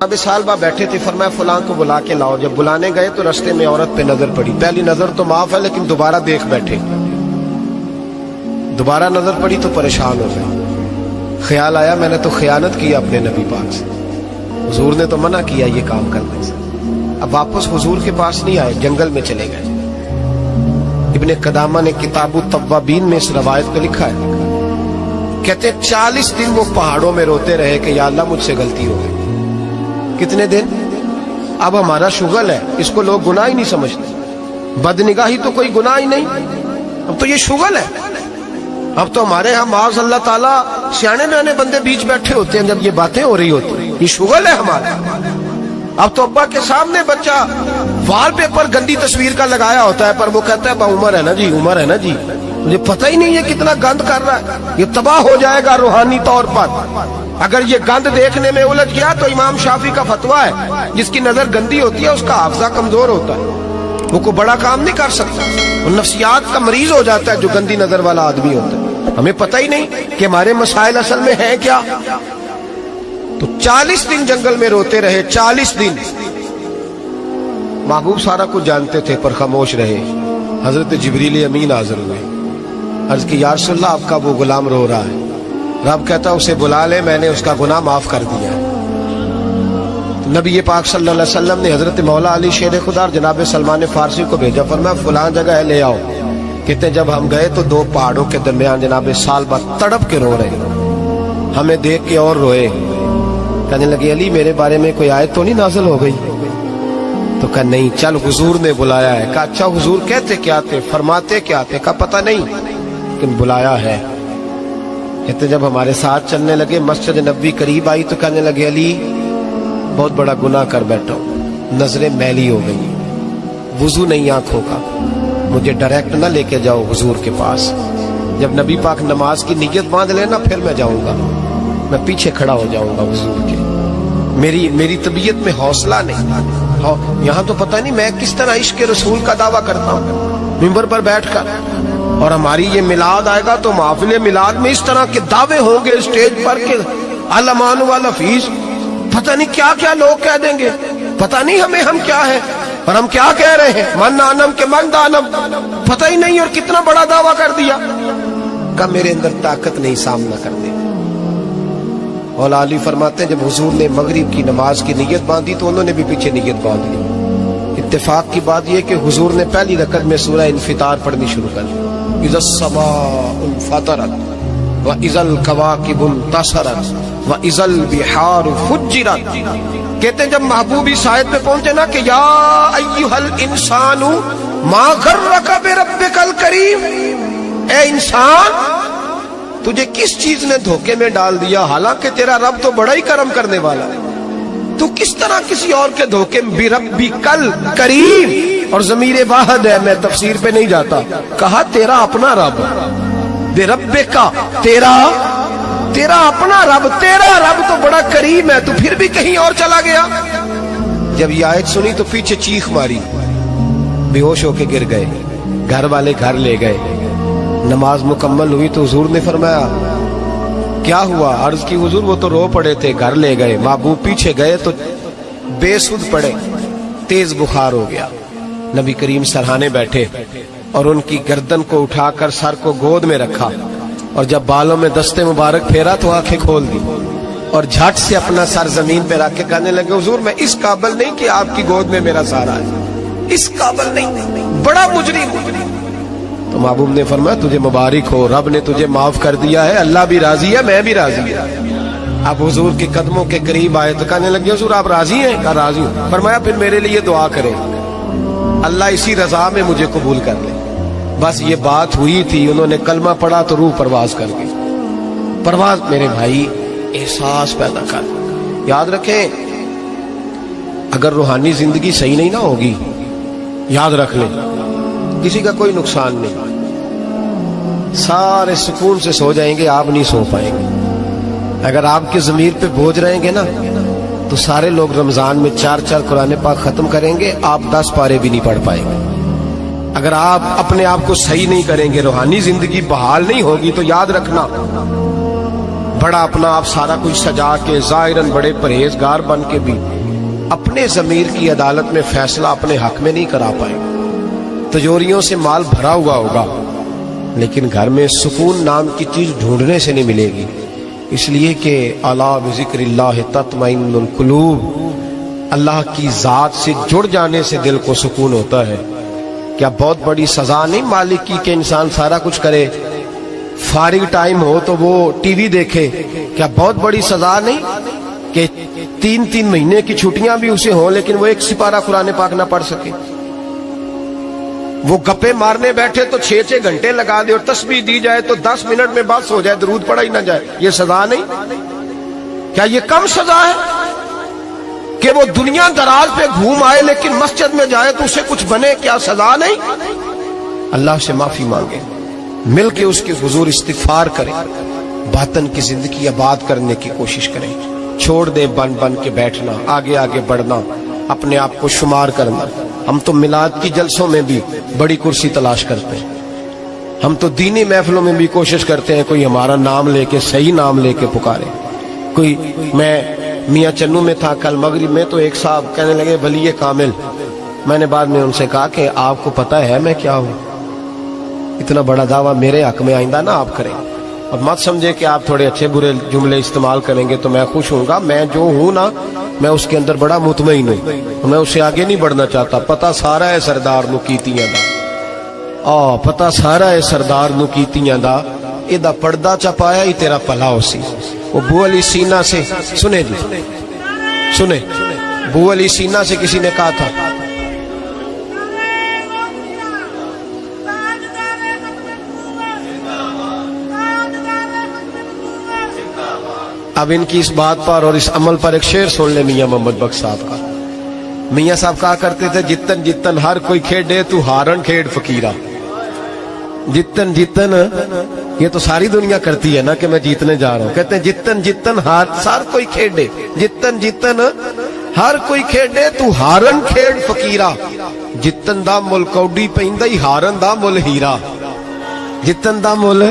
जनाब सालबा बैठे थे, फरमाया फलां को बुला के लाओ। जब बुलाने गए तो रास्ते में औरत पे नजर पड़ी। पहली नजर तो माफ है, लेकिन दोबारा देख बैठे। दोबारा नजर पड़ी तो परेशान हो गए। ख्याल आया मैंने तो खयानत की अपने नबी पाक से, हुजूर ने तो मना किया ये काम करने से। अब वापस हुजूर के पास नहीं आए, जंगल में चले गए। इब्ने कदामा ने किताबु तव्वाबीन में इस रवायत को लिखा है, कहते 40 दिन वो पहाड़ों में रोते रहे कि या अल्लाह मुझसे गलती हो गई। कितने दिन? अब हमारा शुगल है, इसको लोग गुनाह ही नहीं समझते। बदनिगाही तो कोई गुनाह ही नहीं, अब तो ये शुगल है। अब तो हमारे यहाँ माज़ अल्लाह ताला सियाने नयाने बंदे बीच बैठे होते हैं जब ये बातें हो रही होती, ये शुगल है हमारा। अब तो अब्बा के सामने बच्चा वॉलपेपर गंदी तस्वीर का लगाया होता है, पर वो कहता है उमर है ना जी, उमर है ना जी। मुझे पता ही नहीं है कितना गंद कर रहा है, ये तबाह हो जाएगा रूहानी तौर पर। अगर ये गंद देखने में उलझ गया तो इमाम शाफी का फतवा है, जिसकी नजर गंदी होती है उसका हाफजा कमजोर होता है, वो कोई बड़ा काम नहीं कर सकता, वो नफ्सियात का मरीज हो जाता है जो गंदी नजर वाला आदमी होता है। हमें पता ही नहीं कि हमारे मसाइल असल में है क्या। तो 40 दिन जंगल में रोते रहे, 40 दिन। महबूब सारा कुछ जानते थे पर खामोश रहे। हजरत जिब्रील अमीन हाजिर हुए, अर्ज की या रसूलल्लाह आपका वो गुलाम रो रहा है। रब कहता उसे बुला ले, मैंने उसका गुनाह माफ कर दिया है। तो नबी पाक सल्लल्लाहु अलैहि वसल्लम ने हजरत मौला अली शेर खुदा जनाब सलमान फारसी को भेजा, फरमाया फलां जगह है ले आओ। कहते जब हम गए तो 2 पहाड़ों के दरमियान जनाब सालबा तड़प के रो रहे, हमें देख के और रोए। कहने लगे अली मेरे बारे में कोई आयत तो नहीं नाज़िल हो गई? तो कहा नहीं, चल हुजूर ने बुलाया है। कहा अच्छा हुजूर कहते क्या थे, फरमाते क्या थे? कहा पता नहीं, लेकिन बुलाया है। कहते जब हमारे साथ चलने लगे, मस्जिद नबवी करीब आई तो कहने लगे अली बहुत बड़ा गुनाह कर बैठा हूं, नजरें मैली हो गई, वुजू नहीं आंखों का, मुझे डायरेक्ट ना लेके जाओ हुजूर के पास। जब नबी पाक नमाज की नियत बांध लेना फिर मैं जाऊंगा, मैं पीछे खड़ा हो जाऊंगा हुजूर के। मेरी तबीयत में हौसला नहीं। यहाँ तो पता नहीं मैं किस तरह इश्क रसूल का दावा करता हूँ मिंबर पर बैठकर, और हमारी ये मिलाद आएगा तो महफिल मिलाद में इस तरह के दावे होंगे स्टेज पर के अलमान वाला फीस, पता नहीं क्या क्या लोग कह देंगे, पता नहीं हमें हम क्या है और हम क्या कह रहे हैं। मन आनम के मन दानम, पता ही नहीं, और कितना बड़ा दावा कर दिया। का मेरे अंदर ताकत नहीं सामना कर दे। मौला अली फरमाते हैं जब हुजूर ने मगरिब की नमाज की नियत बांधी तो उन्होंने भी पीछे नियत बांध ली। इत्तेफाक की बात यह कि हुजूर ने पहली रकत में सूरह इन्फितार पढ़नी शुरू कर दी, इज़ा समाउन फतरत व इज़ल कवाकिबुन तसरत व इज़ल बिहार फुज्जिरत। कहते जब महबूब इस आयत में पहुंचे ना कि या अय्युहल इंसानु मा गर्रका बिरब्बिकल करीम, ए इंसान तुझे किस चीज ने धोखे में डाल दिया, हालांकि तेरा रब तो बड़ा ही करम करने वाला है, तू किस तरह किसी और के धोखे में। बिरब्बिकल करीम, और ज़मीर वाहिद है, मैं तफसीर पे नहीं जाता, कहा तेरा अपना रब, बिरब्बिका तेरा अपना रब, तेरा रब तो बड़ा करीम है, तू फिर भी कहीं और चला गया। जब ये आयत सुनी तो पीछे चीख मारी, बेहोश होके गिर गए, घर वाले घर ले गए। नमाज मुकम्मल हुई तो हुजूर ने फरमाया क्या हुआ? अर्ज की हुजूर वो तो रो पड़े थे, घर ले गए। महबूब पीछे गए तो बेसुध पड़े, तेज बुखार हो गया। नबी करीम सरहाने बैठे और उनकी गर्दन को उठाकर सर को गोद में रखा, और जब बालों में दस्ते मुबारक फेरा तो आंखें खोल दी और झट से अपना सर जमीन पे रख के कहने लगे हुजूर मैं इस काबिल नहीं कि आपकी गोद में मेरा सहारा है, इस काबिल नहीं, बड़ा मुजरिम। तो महबूब ने फरमाया तुझे मुबारक हो, रब ने तुझे माफ कर दिया है, अल्लाह भी राजी है, मैं भी राजी है। अब हुजूर के कदमों के करीब आए तो कहने लगे हुजूर आप राजी हैं? कहा राजी हूं। फरमाया फिर मेरे लिए दुआ करें, अल्लाह इसी रजा में मुझे कबूल कर ले। बस ये बात हुई थी, उन्होंने कलमा पढ़ा तो रूह परवाज कर गई। परवाज मेरे भाई एहसास पैदा कर। याद रखें अगर रूहानी जिंदगी सही नहीं ना होगी, याद रख ले किसी का कोई नुकसान नहीं, सारे सुकून से सो जाएंगे, आप नहीं सो पाएंगे। अगर आपके ज़मीर पे बोझ रहेंगे ना तो सारे लोग रमजान में 4 कुरान पाक खत्म करेंगे, आप 10 पारे भी नहीं पढ़ पाएंगे। अगर आप अपने आप को सही नहीं करेंगे, रूहानी जिंदगी बहाल नहीं होगी, तो याद रखना बड़ा अपना आप सारा कुछ सजा के ज़ाहिरन बड़े परहेजगार बन के भी अपने ज़मीर की अदालत में फैसला अपने हक में नहीं करा पाए। तिजोरियों से माल भरा हुआ होगा लेकिन घर में सुकून नाम की चीज ढूंढने से नहीं मिलेगी, इसलिए कि अला बिज़िक्रिल्लाह तत्मइन्नुल कुलूब, अल्लाह की जात से जुड़ जाने से दिल को सुकून होता है। क्या बहुत बड़ी सजा नहीं मालिक की कि इंसान सारा कुछ करे, फारिग टाइम हो तो वो टीवी देखे? क्या बहुत बड़ी सजा नहीं कि 3-3 महीने की छुट्टियां भी उसे हो लेकिन वो एक सिपारा कुरान पाक ना पढ़ सके? वो गप्पे मारने बैठे तो 6-6 घंटे लगा दे और तस्बीह दी जाए तो 10 मिनट में बस हो जाए, दरूद पढ़ा ही ना जाए। ये सजा नहीं? क्या ये कम सजा है कि वो दुनिया दराज पे घूम आए लेकिन मस्जिद में जाए तो उसे कुछ बने? क्या सजा नहीं? अल्लाह से माफी मांगे, मिल के उसके हुजूर इस्तिगफार करें, बातन की जिंदगी आबाद करने की कोशिश करें, छोड़ दे बन बन के बैठना, आगे आगे बढ़ना, अपने आप को शुमार करना। हम तो मिलाद की जलसों में भी बड़ी कुर्सी तलाश करते हैं, हम तो दीनी महफिलों में भी कोशिश करते हैं कोई हमारा नाम लेके, सही नाम लेके पुकारे। कोई, मैं मियाँ चन्नू में था कल मगरिब में, तो एक साहब कहने लगे वली कामिल। मैंने बाद में उनसे कहा कि आपको पता है मैं क्या हूँ? इतना बड़ा दावा मेरे हक में आइंदा ना आप करें, और मत समझे कि आप थोड़े अच्छे बुरे जुमले इस्तेमाल करेंगे तो मैं खुश हूँगा। मैं जो हूँ ना, मैं उसके अंदर बड़ा मुतमईन हूँ, मैं उससे आगे नहीं बढ़ना चाहता। पता सारा है सरदार नू कीतियां दा, पता सारा है सरदार नू कीतियां दा, एदा पर्दा चपाया ही तेरा भला हो सी। वो बू अली सीना से, सुने जी सुने, बू अली सीना से किसी ने कहा था, अब इनकी इस बात पर और इस अमल पर एक शेर सुन ले मियाँ मोहम्मद बख्श साहब का। मियाँ साहब कहा करते थे, जितन जितन हर कोई खेडे तू हारन खेड फकीरा। जितन जितन, ये तो सारी दुनिया करती है ना कि मैं जीतने जा रहा हूँ। कहते हैं जितन जितन हर कोई खेडे, जितन जितन हर कोई खेडे तू हारन खेड फकीरा। जितन दा मुल कौडी पैंदा ही हारन दा मुल हीरा। जितन दा मुल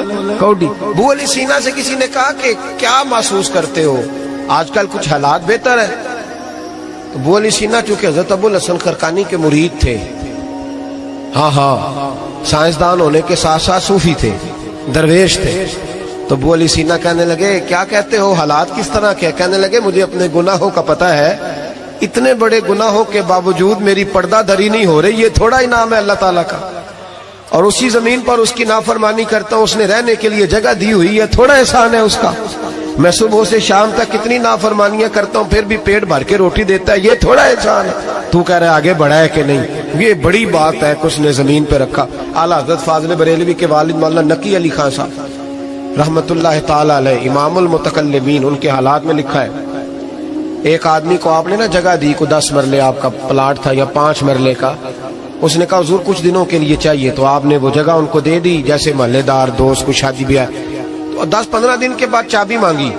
कौडी। बू अली सीना से किसी ने कहा कि क्या महसूस करते हो, आजकल कुछ हालात बेहतर है? तो बू अली सीना चूंकि हजरत अबुल हसन खरकानी के मुरीद थे, हाँ साइंसदान होने के साथ साथ सूफी थे, दरवेश थे, तो बू अली सीना कहने लगे क्या कहते हो, हालात किस तरह के? कहने लगे मुझे अपने गुनाहों का पता है, इतने बड़े गुनाहों के बावजूद मेरी पर्दा धरी नहीं हो रही, ये थोड़ा ही नाम है अल्लाह ताला का, और उसी जमीन पर उसकी नाफरमानी करता हूं, उसने रहने के लिए जगह दी हुई है, थोड़ा एहसान है उसका। मैं सुबह से शाम तक कितनी नाफरमानियां करता हूं फिर भी पेट भर के रोटी देता है, ये थोड़ा एहसान है। तू कह रहा है आगे बढ़ा है कि नहीं, ये बड़ी बात है कि उसने जमीन पे रखा। आला हज़रत फाज़िल बरेलवी के वालिद मौलाना नकी अली खान साहब रहमतुल्लाह ताला अलैह, इमामुल मुतकल्लिमीन, उनके हालात में लिखा है, एक आदमी को आपने ना जगह दी, को 10 मरले आपका प्लाट था या 5 मरले का, उसने कहा हुजूर कुछ दिनों के लिए चाहिए, तो आपने वो जगह उनको दे दी, जैसे महल्लेदार दोस्त को शादी ब्याह, तो 10-15 दिन के बाद चाबी मांगी,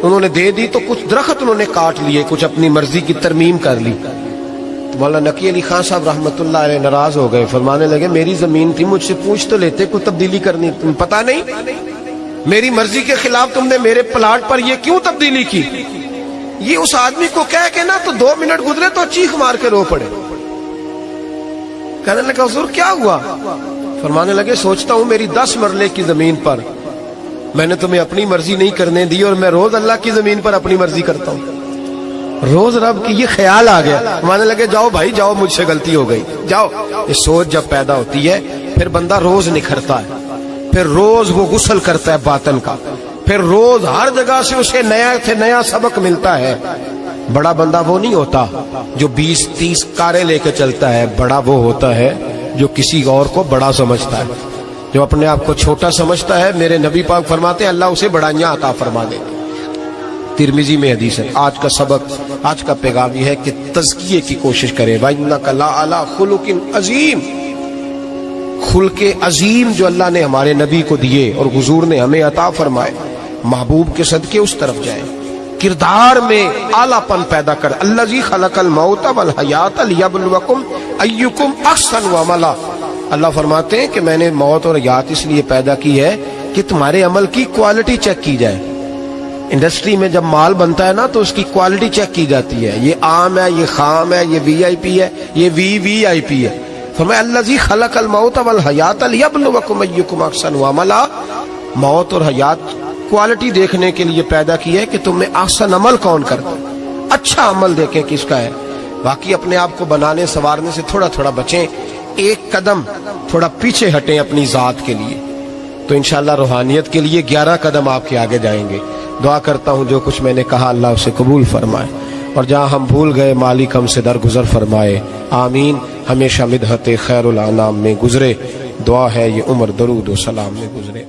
उन्होंने दे दी, तो कुछ दरख्त उन्होंने काट लिए, कुछ अपनी मर्जी की तरमीम कर ली। तो मौलाना नकी अली खान साहब रहमतुल्लाह अलैह नाराज हो गए, फरमाने लगे मेरी जमीन थी, मुझसे पूछ तो लेते, कुछ तब्दीली करनी, तुम पता नहीं मेरी मर्जी के खिलाफ तुमने मेरे प्लाट पर ये क्यों तब्दीली की? ये उस आदमी को कह के ना तो 2 मिनट गुजरे तो चीख मार के रो पड़े। कहने लगा हुजूर क्या हुआ? फरमाने लगे सोचता हूं मेरी 10 मरले की जमीन पर मैंने तुम्हें अपनी मर्जी नहीं करने दी, और मैं रोज अल्लाह की जमीन पर अपनी मर्जी करता हूं, रोज रब की ये ख्याल आ गया। मानने लगे जाओ भाई जाओ, मुझसे गलती हो गई, जाओ। ये सोच जब पैदा होती है फिर बंदा रोज निखरता है, फिर रोज वो गुस्ल करता है बातन का, फिर रोज हर जगह से उसे नया से नया सबक मिलता है। बड़ा बंदा वो नहीं होता जो 20-30 कारें लेके चलता है, बड़ा वो होता है जो किसी और को बड़ा समझता है, जो अपने आप को छोटा समझता है। मेरे नबी पाक फरमाते हैं अल्लाह उसे बड़ाइयां अता फरमा दे। तिरमिजी में हदीस है। आज का सबक, आज का पैगाम यह है कि तज़किये की कोशिश करें। वइन्नका लअला खुलुकिन अजीम, खुल्के अजीम जो अल्लाह ने हमारे नबी को दिए और हुजूर ने हमें अता फरमाए, महबूब के सदके उस तरफ जाए, किरदार में आलापन पैदा कर। अल्लज़ी खलकल मौत वल हयात लियब्लुवकुम अय्युकुम अहसनु अमला। अल्लाह फरमाते हैं कि मैंने मौत और हयात इसलिए पैदा की है कि तुम्हारे अमल की क्वालिटी चेक की जाए। इंडस्ट्री में जब माल बनता है ना तो उसकी क्वालिटी चेक की जाती है, ये आम है, ये खाम है, ये वीआईपी है, ये वीवीआईपी है। फरमाया अल्लज़ी खलक़ल मौत वल हयात लियब्लुवकुम अय्युकुम अहसनु अमला, मौत और हयात क्वालिटी देखने के लिए पैदा की है कि तुम में ahsan अमल कौन करता है, अच्छा अमल देखें किसका है। बाकी अपने आप को बनाने संवारने से थोड़ा थोड़ा बचें, एक कदम थोड़ा पीछे हटें अपनी जात के लिए, तो इंशाअल्लाह रूहानियत के लिए 11 कदम आपके आगे जाएंगे। दुआ करता हूँ जो कुछ मैंने कहा अल्लाह उसे कबूल फरमाए, और जहाँ हम भूल गए मालिक हमसे दरगुजर फरमाए। आमीन। हमेशा मिदहत खैरुल अनाम में गुजरे, दुआ है ये उम्र दरूद व सलाम में गुजरे।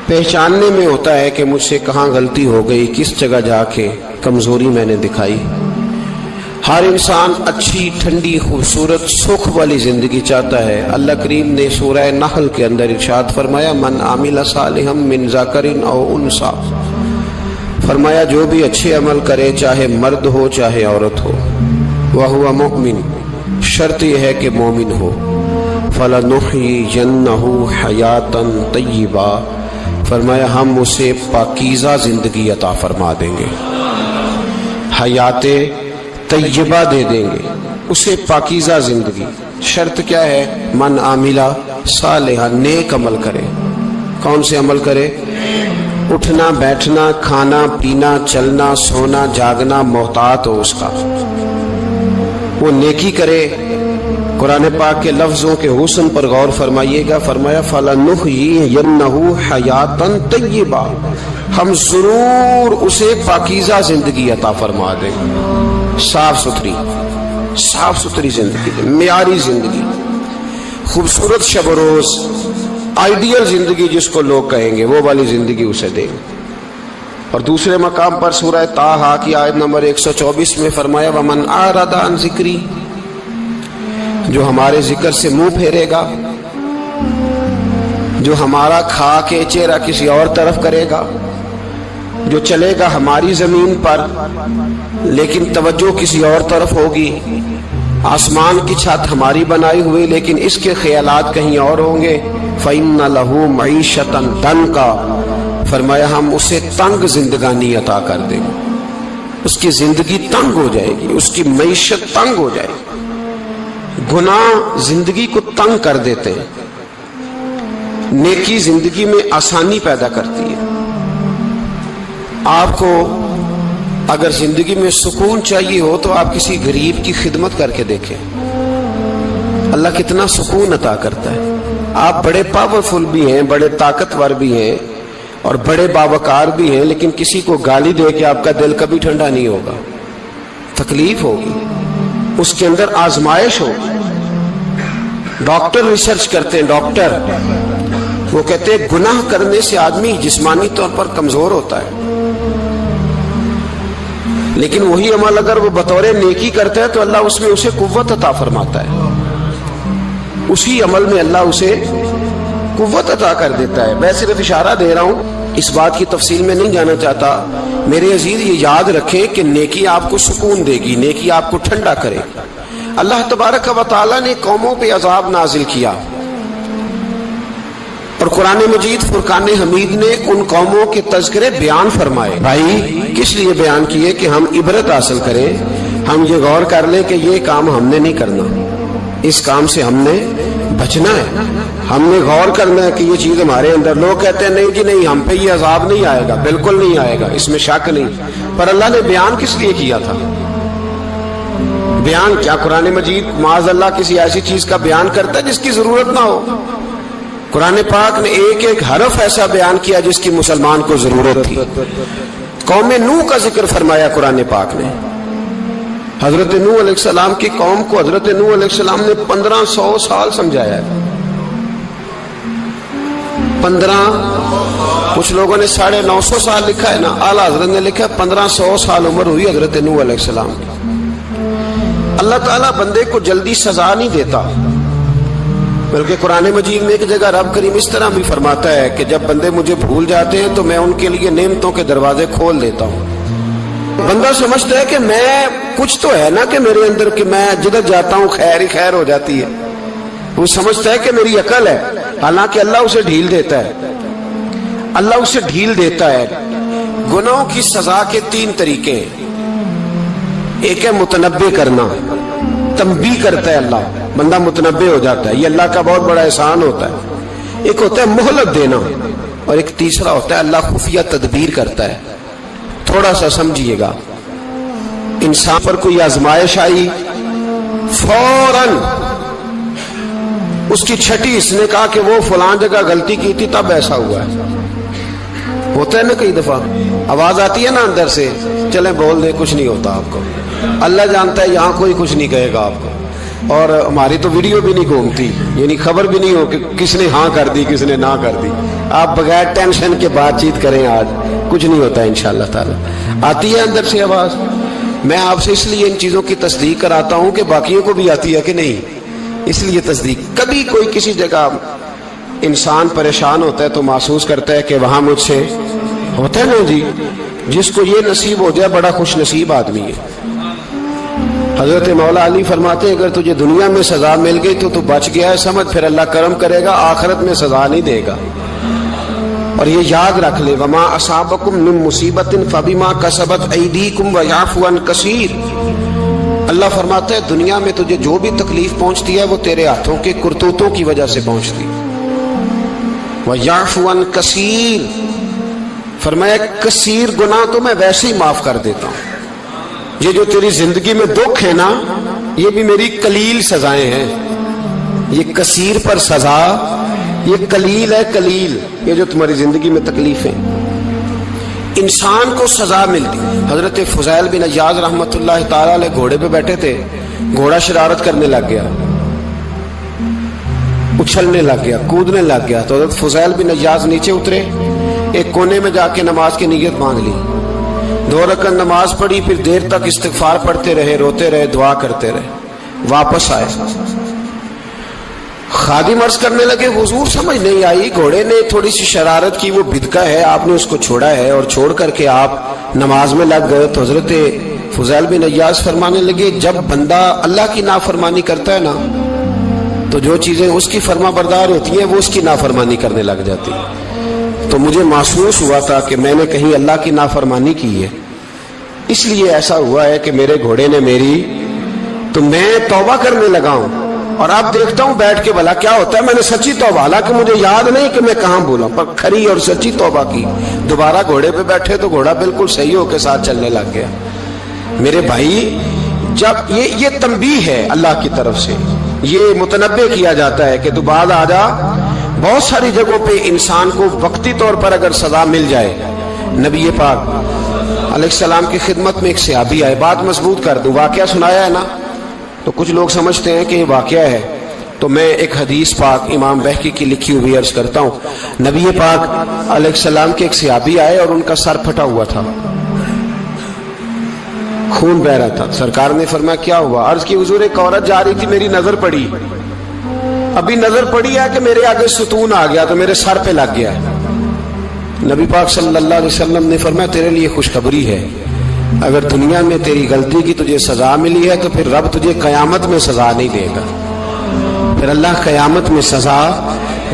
पहचानने में होता है कि मुझसे कहाँ गलती हो गई, किस जगह जाके कमजोरी मैंने दिखाई। हर इंसान अच्छी, ठंडी, खूबसूरत, सुख वाली जिंदगी चाहता है। अल्लाह करीम ने सूरह नहल के अंदर इरशाद फरमाया, मन आमिला सालिहम मिन ज़करिन औ उनसा, फरमाया जो भी अच्छे अमल करे, चाहे मर्द हो चाहे औरत हो, वहुवा मुमिन, शर्त यह है कि मोमिन हो। फलनुहयियन्नहु हयातन तय्यिबा, फरमाया हम उसे पाकीज़ा जिंदगी अता फरमा देंगे, हयाते तय्यबा दे देंगे, उसे पाकीज़ा जिंदगी। शर्त क्या है? मन आमिला सालिहा, नेक अमल करे। कौन से अमल करे? उठना बैठना, खाना पीना, चलना सोना जागना मोहतात हो उसका, वो नेकी करे। कुरान पाक के लफ्जों के हुस्न पर गौर फरमाइएगा। फरमाया फलनुहयियन्नहु हयातन तय्यबा, हम जरूर उसे पाकीज़ा जिंदगी अता फरमा देंगे, साफ सुथरी जिंदगी, मियारी जिंदगी, खूबसूरत शब रोज, आइडियल जिंदगी जिसको लोग कहेंगे, वो वाली जिंदगी उसे देंगे। और दूसरे मकाम पर सूरह ताहा की आयत नंबर 124 में फरमाया, वमन आरदा अन जिक्री, जो हमारे जिक्र से मुंह फेरेगा, जो हमारा खा के चेहरा किसी और तरफ करेगा, जो चलेगा हमारी जमीन पर लेकिन तवज्जो किसी और तरफ होगी, आसमान की छत हमारी बनाई हुई लेकिन इसके ख्यालात कहीं और होंगे, फ़इन्ना लहू मईशतन दनका, फरमाया हम उसे तंग जिंदगानी अता कर देंगे, उसकी जिंदगी तंग हो जाएगी, उसकी मईशत तंग हो जाएगी। गुनाह जिंदगी को तंग कर देते हैं, नेकी जिंदगी में आसानी पैदा करती है। आपको अगर जिंदगी में सुकून चाहिए हो तो आप किसी गरीब की खिदमत करके देखें, अल्लाह कितना सुकून अता करता है। आप बड़े पावरफुल भी हैं, बड़े ताकतवर भी हैं और बड़े बावकार भी हैं, लेकिन किसी को गाली दे के आपका दिल कभी ठंडा नहीं होगा, तकलीफ होगी, उसके अंदर आजमाइश होगी। डॉक्टर रिसर्च करते हैं, डॉक्टर वो कहते हैं गुनाह करने से आदमी जिस्मानी तौर पर कमजोर होता है, लेकिन वही अमल अगर वो बतौर नेकी करता है तो अल्लाह उसमें उसे कुव्वत अता फरमाता है, उसी अमल में अल्लाह उसे कुव्वत अता कर देता है। मैं सिर्फ इशारा दे रहा हूं, इस बात की तफसील में नहीं जाना चाहता। मेरे अजीज ये याद रखें कि नेकी आपको सुकून देगी, नेकी आपको ठंडा करेगी। अल्लाह तबारक व तआला ने कौमों पे अजाब नाजिल किया और कुरान मजीद फुरकान हमीद ने उन कौमों के तज़किरे बयान फरमाए। भाई किस लिए बयान किए? कि हम इबरत हासिल करें, हम ये गौर कर लें कि ये काम हमने नहीं करना, इस काम से हमने बचना है, हमने गौर करना है कि ये चीज हमारे अंदर। लोग कहते हैं नहीं जी नहीं, हम पे ये अजाब नहीं आएगा, बिल्कुल नहीं आएगा, इसमें शक नहीं। पर अल्लाह ने बयान किस लिए किया था? बयान क्या कुरान मजीद माज़अल्लाह किसी ऐसी चीज का बयान करता है जिसकी जरूरत ना हो? कुरान पाक ने एक एक हरफ ऐसा बयान किया जिसकी मुसलमान को जरूरत थी। कौम नूह का जिक्र फरमाया कुरान पाक ने। हजरत नूह अलैहिस्सलाम की कौम को हजरत नूह अलैहिस्सलाम ने 1500 साल समझाया है। 15, कुछ लोगों ने 950 साल लिखा है ना, आला हजरत ने लिखा 1500 साल उम्र हुई हजरत नूह अलैहिस्सलाम की। अल्लाह ताला बंदे को जल्दी सजा नहीं देता, बल्कि कुरान मजीद में एक जगह रब करीम इस तरह भी फरमाता है कि जब बंदे मुझे भूल जाते हैं तो मैं उनके लिए नेमतों के दरवाजे खोल देता हूँ। बंदा समझता है कि मैं कुछ तो है ना कि मेरे अंदर, कि मैं जिधर जाता हूँ खैर ही खैर हो जाती है। वो समझता है कि मेरी अकल है, हालांकि अल्लाह उसे ढील देता है, अल्लाह उसे ढील देता है। गुनाहों की सजा के 3 तरीके हैं। एक है मुतनब्बे करना, तंबी करता है अल्लाह, बंदा मुतनब्बे हो जाता है, ये अल्लाह का बहुत बड़ा एहसान होता है। एक होता है मोहलत देना, और एक तीसरा होता है अल्लाह खुफिया तदबीर करता है। थोड़ा सा समझिएगा, इंसान पर कोई आजमाइश आई, फौरन उसकी छठी इसने कहा कि वो फलां जगह गलती की थी तब ऐसा हुआ है। होता है ना, कई दफा आवाज आती है ना अंदर से, चले बोल दे, कुछ नहीं होता आपको। अल्लाह जानता है यहाँ कोई कुछ नहीं कहेगा आपको, और हमारी तो वीडियो भी नहीं घूमती, यानी खबर भी नहीं हो कि किसने हाँ कर दी किसने ना कर दी। आप बगैर टेंशन के बातचीत करें, आज कुछ नहीं होता इंशाअल्लाह ताला। आती है अंदर से आवाज। मैं आपसे इसलिए इन चीजों की तस्दीक कराता हूं कि बाकियों को भी आती है कि नहीं, इसलिए तस्दीक। कभी कोई किसी जगह इंसान परेशान होता है तो महसूस करता है कि वहां मुझसे होता है ना जी, जिसको ये नसीब हो जाए बड़ा खुश नसीब आदमी है। हजरत मौला अली फरमाते हैं, अगर तुझे दुनिया में सजा मिल गई तो तू बच गया है, समझ, फिर अल्लाह करम करेगा, आखिरत में सजा नहीं देगा। और ये याद रख ले, वमा असाबकुम मिन मुसीबतिन फबिमा कसबत ऐदीकुम व याफू अन कसीर। अल्लाह फरमाता है, दुनिया में तुझे जो भी तकलीफ पहुंचती है वो तेरे हाथों के करतूतों की वजह से पहुंचती, व याफू अन कसीर। फरमाया कसीर गुनाह तो मैं वैसे ही माफ कर देता हूं। ये जो तेरी जिंदगी में दुख है ना, ये भी मेरी कलील सजाएं हैं। ये कसीर पर सजा, ये कलील है, कलील, ये जो तुम्हारी जिंदगी में तकलीफ है। इंसान को सजा मिलती। हजरत फुजैल बिन अय्याज रहमतुल्लाह ताला अलैह घोड़े पे बैठे थे, घोड़ा शरारत करने लग गया, उछलने लग गया, कूदने लग गया। तो हजरत फुजैल बिन अय्याज नीचे उतरे, एक कोने में जाके नमाज की नीयत मांग ली, 2 रकात नमाज पढ़ी, फिर देर तक इस्तिगफार पढ़ते रहे, रोते रहे, दुआ करते रहे। वापस आए, खादिम अर्ज करने लगे, हुजूर समझ नहीं आई, घोड़े ने थोड़ी सी शरारत की, वो बिदका है, आपने उसको छोड़ा है और छोड़ करके आप नमाज में लग गए। तो हजरत फुजैल बिन अय्याज फरमाने लगे, जब बंदा अल्लाह की नाफरमानी करता है ना, तो जो चीजें उसकी फर्मा बरदार होती हैं वो उसकी नाफरमानी करने लग जाती। तो मुझे महसूस हुआ था कि मैंने कहीं अल्लाह की नाफरमानी की है, इसलिए ऐसा हुआ है कि मेरे घोड़े ने मेरी, तो मैं तौबा करने लगा हूं। और अब देखता हूं बैठ के भला क्या होता है। मैंने सच्ची तौबा, हालांकि मुझे याद नहीं कि मैं कहां बोला, पर खरी और सच्ची तौबा की। दोबारा घोड़े पे बैठे तो घोड़ा बिल्कुल सही होकर साथ चलने लग गया। मेरे भाई, जब ये तंबीह है अल्लाह की तरफ से, ये मुतनब्बे किया जाता है कि तू बाद आ जा। बहुत सारी जगहों पे इंसान को वक्ती तौर पर अगर सजा मिल जाए, नबी पाक अलैहिस्सलाम की खिदमत में एक सहाबी आए, बात मजबूत कर दूं, वाकया सुनाया है ना, तो कुछ लोग समझते हैं कि ये वाकया है, तो मैं एक हदीस पाक इमाम बहकी की लिखी हुई अर्ज करता हूँ। नबी पाक अलैहिस्सलाम के एक सहाबी आए और उनका सर फटा हुआ था, खून बह रहा था। सरकार ने फरमाया क्या हुआ? अर्ज की, हुजूर एक औरत जा रही थी, मेरी नजर पड़ी, अभी नजर पड़ी है कि मेरे आगे सुतून आ गया तो मेरे सर पे लग गया। नबी पाक सल्लल्लाहु अलैहि वसल्लम ने फरमाया, तेरे लिए खुशखबरी है, अगर दुनिया में तेरी गलती की तुझे सजा मिली है तो फिर रब तुझे कयामत में सजा नहीं देगा। फिर अल्लाह कयामत में सजा,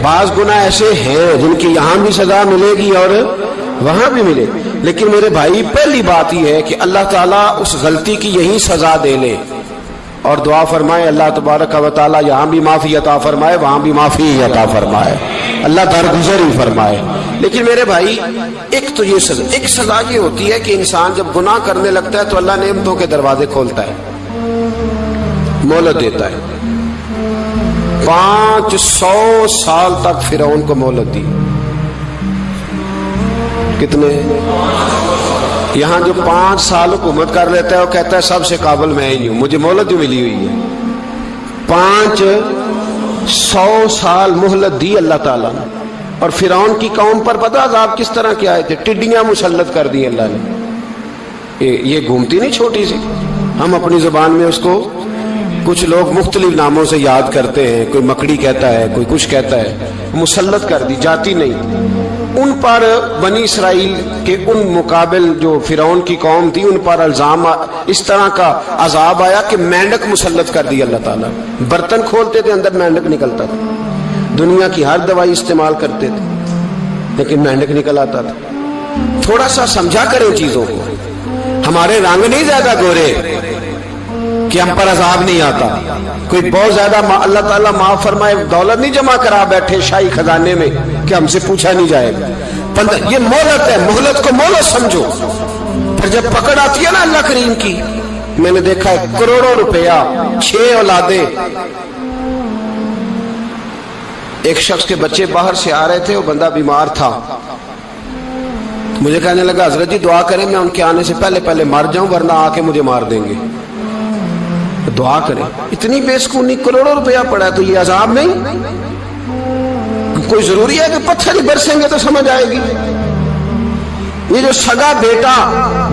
बाज गुनाह ऐसे हैं जिनकी यहां भी सजा मिलेगी और वहां भी मिलेगी। लेकिन मेरे भाई, पहली बात यह है कि अल्लाह ताला उस गलती की यही सजा दे ले, और दुआ फरमाए अल्लाह तबारक व तआला यहाँ भी माफी अता फरमाए, वहां भी माफी अता फरमाए, अल्लाह दरगुजर ही फरमाए। लेकिन मेरे भाई, एक तो ये सजा, एक सजा ये होती है कि इंसान जब गुनाह करने लगता है तो अल्लाह नेमतों के दरवाजे खोलता है, मोहलत देता है। 500 साल तक फिरौन को मोहलत दी। कितने? यहाँ जो 5 साल हुकूमत कर लेता है वो कहता है सबसे काबिल मैं ही हूं, मुझे मोहलत जो मिली हुई है। 500 साल मोहलत दी अल्लाह ताला ने। और फिरौन की कौम पर पता अज़ाब किस तरह के आए थे? टिड्डियां मुसल्लत कर दी अल्लाह ने। ये घूमती नहीं छोटी सी, हम अपनी जुबान में उसको कुछ लोग मुख्तलिफ नामों से याद करते हैं, कोई मकड़ी कहता है, कोई कुछ कहता है, मुसल्लत कर दी, जाती नहीं। उन पर बनी इसराइल के उन मुकाबिल जो फिरौन की कौम थी, उन पर इल्जाम इस तरह का अजाब आया कि मेंढक मुसल्लत कर दी अल्लाह ताला। बर्तन खोलते थे, अंदर मेंढक निकलता था। दुनिया की हर दवाई इस्तेमाल करते थे, लेकिन मेंढक निकल आता था। थोड़ा सा समझा करें चीजों को। हमारे रंग नहीं ज्यादा गोरे कि हम पर अजाब नहीं आता। कोई बहुत ज्यादा अल्लाह ताला माफ फरमाए दौलत नहीं जमा करा बैठे शाही खजाने में कि हमसे पूछा नहीं जाएगा। ये मोहलत है, मोहलत को मोहलत समझो। फिर जब पकड़ आती है ना अल्लाह करीम की, मैंने देखा है करोड़ों रुपया, 6 औलादे। एक शख्स के बच्चे बाहर से आ रहे थे, वो बंदा बीमार था। मुझे कहने लगा हजरत जी दुआ करें मैं उनके आने से पहले पहले मर जाऊं वरना आके मुझे मार देंगे। दुआ करें। इतनी बेसकूनी, करोड़ों रुपया पड़ा है तो ये अजाब नहीं? कोई जरूरी है कि पत्थर ही बरसेंगे तो समझ आएगी? ये जो सगा बेटा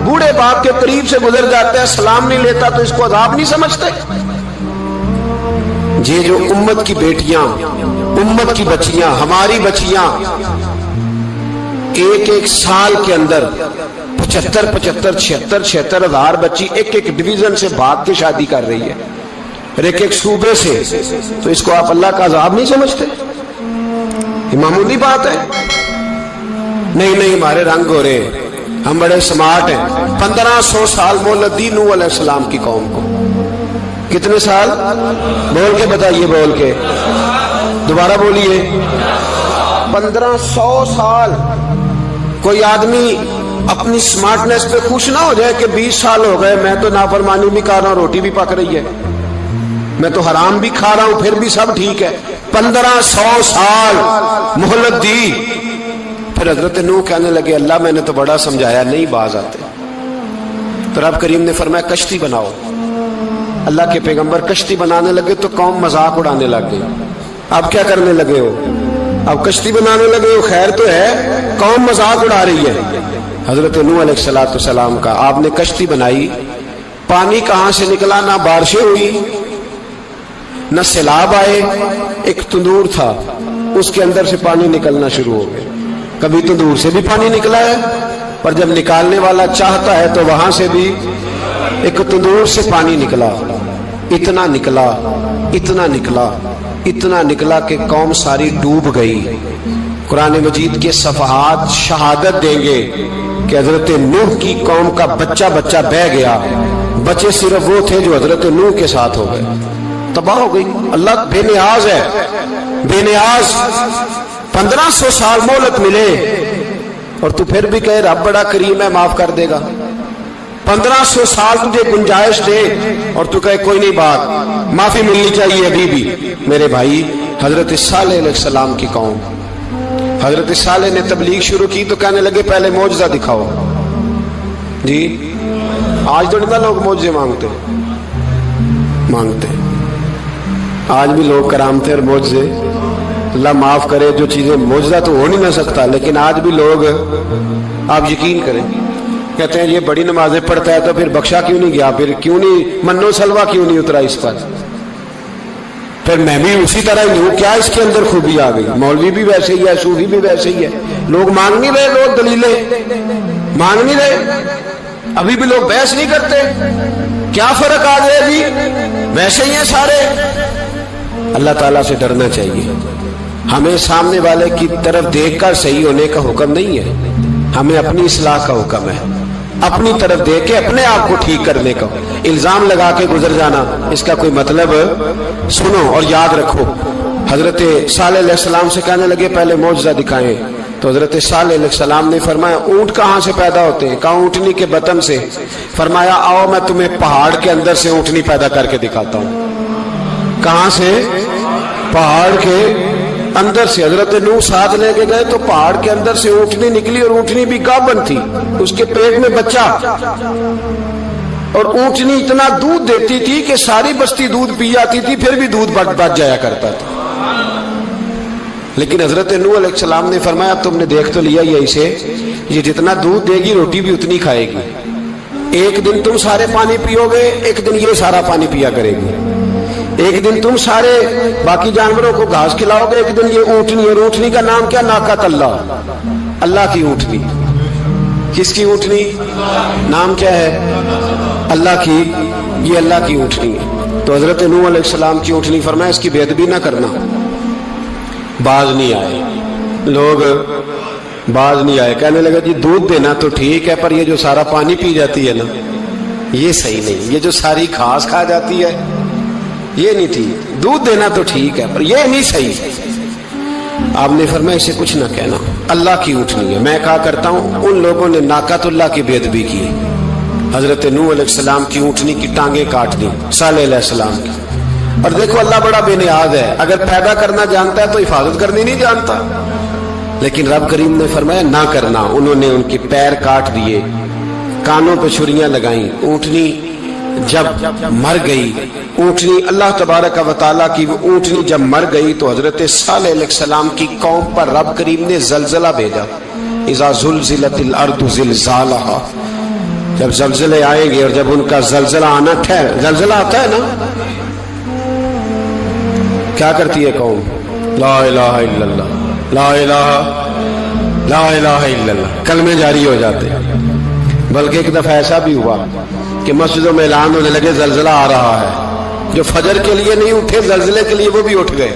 बूढ़े बाप के करीब से गुजर जाता है, सलाम नहीं लेता तो इसको अजाब नहीं समझते? ये जो उम्मत की बेटियां, उम्मत की बच्चियां, हमारी बच्चियां एक एक साल के अंदर 75 76 हजार बच्ची एक एक डिवीजन से भाग के शादी कर रही है, और एक एक सूबे से, तो इसको आप अल्लाह का अजाब नहीं समझते? ये मामूली बात है? नहीं, हमारे रंग हो रहे, हम बड़े स्मार्ट हैं। 1500 साल मोहलत दी नूह अलैहिस्सलाम की कौम को। कितने साल? बोल के बताइए, बोल के दोबारा बोलिए। 1500 साल। कोई आदमी अपनी स्मार्टनेस पे खुश ना हो जाए कि 20 साल हो गए, मैं तो नाफरमानी भी कर रहा हूं, रोटी भी पक रही है, मैं तो हराम भी खा रहा हूं, फिर भी सब ठीक है। 1500 साल मोहलत दी। फिर हजरत नूह कहने लगे अल्लाह मैंने तो बड़ा समझाया, नहीं बाज आते। तो रब करीम ने फरमाया कश्ती बनाओ। अल्लाह के पैगंबर कश्ती बनाने लगे तो कौम मजाक उड़ाने लग गई। अब क्या करने लगे हो? अब कश्ती बनाने लगे हो, खैर तो है, कौम मजाक उड़ा रही है। हजरत नूह अलैहिस्सलाम का आपने कश्ती बनाई, पानी कहां से निकला? ना बारिशें हुई, न सैलाब आए, एक तंदूर था उसके अंदर से पानी निकलना शुरू हो गया। कभी तंदूर से भी पानी निकला है, पर जब निकालने वाला चाहता है तो वहां से भी एक तंदूर से पानी निकला। इतना निकला, इतना निकला, इतना निकला कि कौम सारी डूब गई। कुरान मजीद के सफहात शहादत देंगे कि हजरत नूह की कौम का बच्चा बच्चा बह गया। बचे सिर्फ वो थे जो हजरत नूह के साथ हो गए, तबाह हो गई। अल्लाह बेनियाज है, बेनियाज। 1500 साल मोहलत मिले और तू फिर भी कहे रब बड़ा करीम है, माफ कर देगा। 1500 साल तुझे गुंजाइश दे और तू कहे कोई नहीं, बात माफी मिलनी चाहिए अभी भी। मेरे भाई, हजरत सालेह अलैहिस्सलाम की कौम, हजरत सालेह ने तबलीग शुरू की तो कहने लगे पहले मौजज़ा दिखाओ जी। आज तो नहीं लोग मौजज़े मांगते, आज भी लोग करामते और मौजज़े, अल्लाह माफ करे, जो चीजें मौजज़ा तो हो नहीं ना सकता, लेकिन आज भी लोग, आप यकीन करें, कहते हैं ये बड़ी नमाजें पढ़ता है तो फिर बख्शा क्यों नहीं गया, फिर क्यों नहीं मन्नो सलवा क्यों नहीं उतरा इस पर, फिर मैं भी उसी तरह ही हूं, क्या इसके अंदर खूबी आ गई? मौलवी भी वैसे ही है, सूफी भी वैसे ही है। लोग मांग नहीं रहे, लोग दलीलें मांग नहीं रहे, अभी भी लोग बहस नहीं करते। क्या फर्क आ गया जी? वैसे ही है सारे। अल्लाह ताला से डरना चाहिए। हमें सामने वाले की तरफ देखकर सही होने का हुक्म नहीं है, हमें अपनी इस्लाह का हुक्म है। अपनी तरफ देख के अपने आप को ठीक करने का। इल्जाम लगा के गुजर जाना, इसका कोई मतलब? सुनो और याद रखो। हजरत सालेह अलैहिस्सलाम से कहने लगे पहले मौजज़ा दिखाएं, तो हजरत सालेह अलैहिस्सलाम ने फरमाया ऊंट कहां से पैदा होते हैं? कहा ऊंटनी के बतन से। फरमाया आओ मैं तुम्हें पहाड़ के अंदर से ऊंटनी पैदा करके दिखाता हूं। कहां से? पहाड़ के अंदर से। हजरत नूह साथ लेके गए तो पहाड़ के अंदर से ऊंटनी निकली, और ऊंटनी भी गाभन थी, उसके पेट में बच्चा, और ऊंटनी इतना दूध देती थी कि सारी बस्ती दूध पी जाती थी, फिर भी दूध बच जाया करता था। लेकिन हजरत नूह अलैहिस्सलाम ने फरमाया तुमने देख तो लिया यही से, ये जितना दूध देगी रोटी भी उतनी खाएगी। एक दिन तुम सारे पानी पियोगे, एक दिन ये सारा पानी पिया करेगी। एक दिन तुम सारे बाकी जानवरों को घास खिलाओगे, एक दिन ये ऊंटनी। और ऊंटनी का नाम क्या? नाकत अल्लाह, अल्लाह की ऊंटनी। किसकी ऊंटनी? नाम क्या है? अल्लाह की। ये अल्लाह की ऊंटनी है। तो हजरत नूह अलैहिस्सलाम की ऊंटनी फरमाया इसकी बेअदबी ना करना। बाज नहीं आए लोग, बाज नहीं आए, कहने लगा जी दूध देना तो ठीक है, पर ये जो सारा पानी पी जाती है ना, ये सही नहीं। ये जो सारी घास खा जाती है ये नहीं ठीक। दूध देना तो ठीक है पर ये नहीं सही। आपने फरमाया इसे कुछ ना कहना, अल्लाह की ऊँटनी है। मैं कहा करता हूँ उन लोगों ने नाकातुल्लाह की बेअदबी की, हजरत नूह अलैहिस्सलाम की ऊँटनी की टांगे काट दी, सालेह अलैहिस्सलाम की। और देखो अल्लाह बड़ा बेनियाज है, अगर पैदा करना जानता है तो हिफाजत करनी नहीं जानता। लेकिन रब करीम ने फरमाया ना करना। उन्होंने उनके पैर काट दिए, कानों पे छुरियां लगाई। ऊँटनी जब मर गई, ऊँटनी अल्लाह तबारक व तआला की वो ऊँटनी जब मर गई तो हजरत सालेह अलैहिस्सलाम की कौम पर रब करीम ने जलजला भेजा। इज़ा ज़ुलज़िलतिल अर्दु ज़िलज़ालहा, जब जलजले आएंगे और जब उनका जलजला आना ठहर, जलजला आता है ना, क्या करती है कौम? ला इलाहा इल्लल्लाह, ला इलाहा इल्लल्लाह, कलमे जारी हो जाते। बल्कि एक दफा ऐसा भी हुआ कि मस्जिदों में ऐलान होने लगे जलजला आ रहा है। जो फजर के लिए नहीं उठे जलजले के लिए वो भी उठ गए।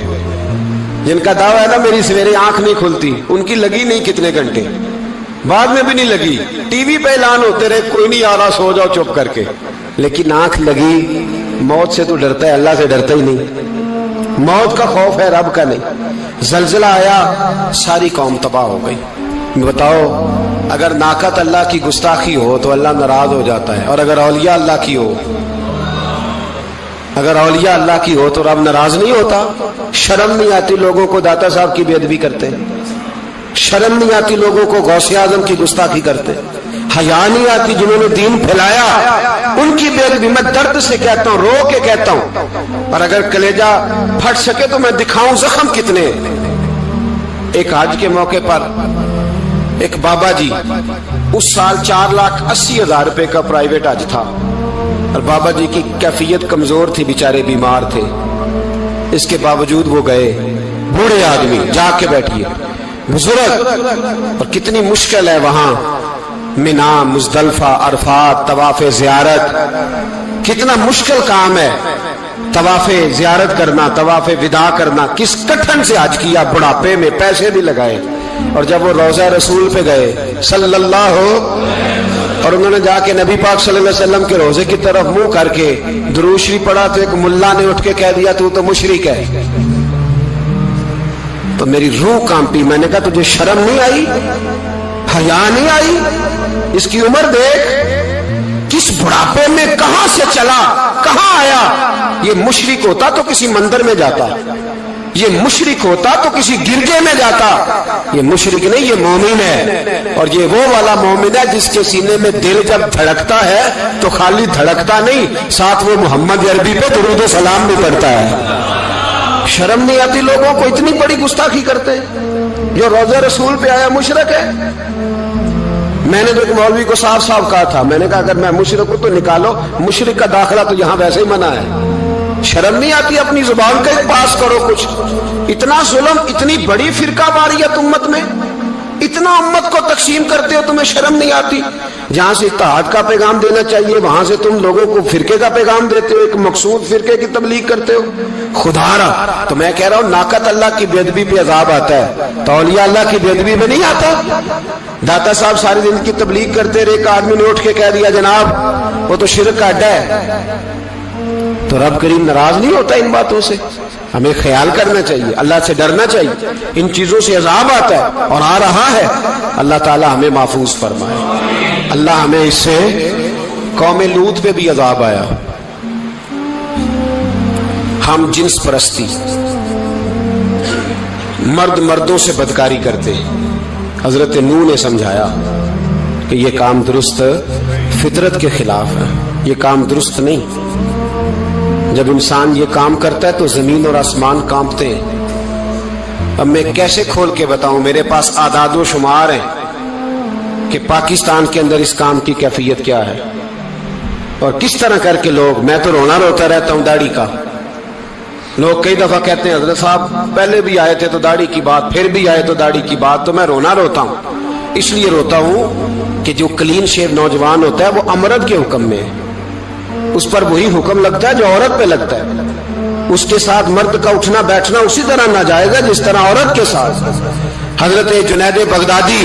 जिनका दावा है ना मेरी सवेरे आंख नहीं खुलती, उनकी लगी नहीं कितने घंटे, बाद में भी नहीं लगी। टीवी पे ऐलान होते रहे कोई नहीं आ रहा, सो जाओ चुप करके। लेकिन आंख लगी। मौत से तो डरता है, अल्लाह से डरता ही नहीं। मौत का खौफ है, रब का नहीं। जलजला आया, सारी कौम तबाह हो गई। बताओ अगर नाकत अल्लाह की गुस्ताखी हो तो अल्लाह नाराज हो जाता है, और अगर औलिया अल्लाह की हो, अगर औलिया अल्लाह की हो तो रब नाराज नहीं होता। शर्म नहीं आती लोगों को दाता साहब की बेअदबी करते, शर्म नहीं आती लोगों को गौसे आजम की गुस्ताखी करते, हया नहीं आती जिन्होंने दीन फैलाया उनकी बेअदबी। मैं दर्द से कहता हूं, रो के कहता हूं, और अगर कलेजा फट सके तो मैं दिखाऊं जख्म कितने। एक हज के मौके पर एक बाबा जी, उस साल 4,80,000 रुपए का प्राइवेट हज था, और बाबा जी की कैफियत कमजोर थी, बेचारे बीमार थे। इसके बावजूद वो गए। बूढ़े आदमी, जाके बैठिए, बुजुर्ग, और कितनी मुश्किल है वहां मिना, मुजदलफा, अरफात, तवाफे ज़ियारत, कितना मुश्किल काम है तवाफे ज़ियारत करना, तवाफे विदा करना। किस कठिन से हज किया, बुढ़ापे में पैसे भी लगाए। और जब वो रोज़ा रसूल पे गए सल्लल्लाहु, और उन्होंने जाके नबी पाक सल्लल्लाहु अलैहि वसल्लम के रोजे की तरफ मुंह करके दुरूद शरीफ पढ़ा तो एक मुल्ला ने उठ के कह दिया तू तो मुशरिक है। तो मेरी रूह कांपी। मैंने कहा तुझे शर्म नहीं आई, हया नहीं आई? इसकी उम्र देख, किस बुढ़ापे में कहां से चला, कहां आया। ये मुशरिक होता तो किसी मंदिर में जाता, ये मुशरिक होता तो किसी गिरजे में जाता। ये मुशरिक नहीं, ये मोमिन है। और ये वो वाला मोमिन है जिसके सीने में दिल जब धड़कता है तो खाली धड़कता नहीं, साथ वो मोहम्मद अरबी पे दुरूद सलाम भी पढ़ता है। शर्म नहीं आती लोगों को, इतनी बड़ी गुस्ताखी करते। जो रोज़े रसूल पे आया मुशरिक है। मैंने तो एक मौलवी को साफ साफ कहा था, मैंने कहा अगर मैं मुशरिक हूं तो निकालो, मुशरिक का दाखिला तो यहां वैसे ही मना है। शर्म नहीं आती, अपनी जुबान का पास करो कुछ। इतना जुल्म, इतनी बड़ी फिरका वारियत उम्मत में, इतना उम्मत को तकसीम करते हो, तुम्हें शर्म नहीं आती। जहां से इत्तेहाद का पैगाम देना चाहिए वहां से तुम लोगों को फिरके का पैगाम देते हो, एक मकसूद फिरके की तबलीग करते हो। खुदारा तो मैं कह रहा हूं नाकत अल्लाह की बेअदबी पे अजाब आता है, तो औलिया अल्लाह की बेअदबी में नहीं आता। दाता साहब सारी दिन की तबलीग करते रहे, एक आदमी ने उठ के कह दिया जनाब वो तो शिरक का अड्डा है, तो रब करीम नाराज नहीं होता इन बातों से। हमें ख्याल करना चाहिए, अल्लाह से डरना चाहिए। इन चीजों से अजाब आता है और आ रहा है। अल्लाह ताला हमें महफूज फरमाए। अल्लाह हमें इससे, कौम लूत पे भी अजाब आया। हम जिन्स परस्ती, मर्द मर्दों से बदकारी करते। हजरत नूह ने समझाया कि यह काम दुरुस्त, फितरत के खिलाफ है, यह काम दुरुस्त नहीं। जब इंसान ये काम करता है तो जमीन और आसमान कांपते हैं। अब मैं कैसे खोल के बताऊं, मेरे पास आदादो शुमार हैं कि पाकिस्तान के अंदर इस काम की कैफियत क्या है और किस तरह करके लोग, मैं तो रोना रोता रहता हूं दाढ़ी का। लोग कई दफा कहते हैं हजरत साहब पहले भी आए थे तो दाढ़ी की बात, फिर भी आए तो दाढ़ी की बात। तो मैं रोना रोता हूं, इसलिए रोता हूं कि जो क्लीन शेव नौजवान होता है वो अमरद के हुक्म में है, उस पर वही हुक्म लगता है जो औरत पे लगता है। उसके साथ मर्द का उठना बैठना उसी तरह नाजायज है जिस तरह औरत के साथ। حضرت جنید بغدادی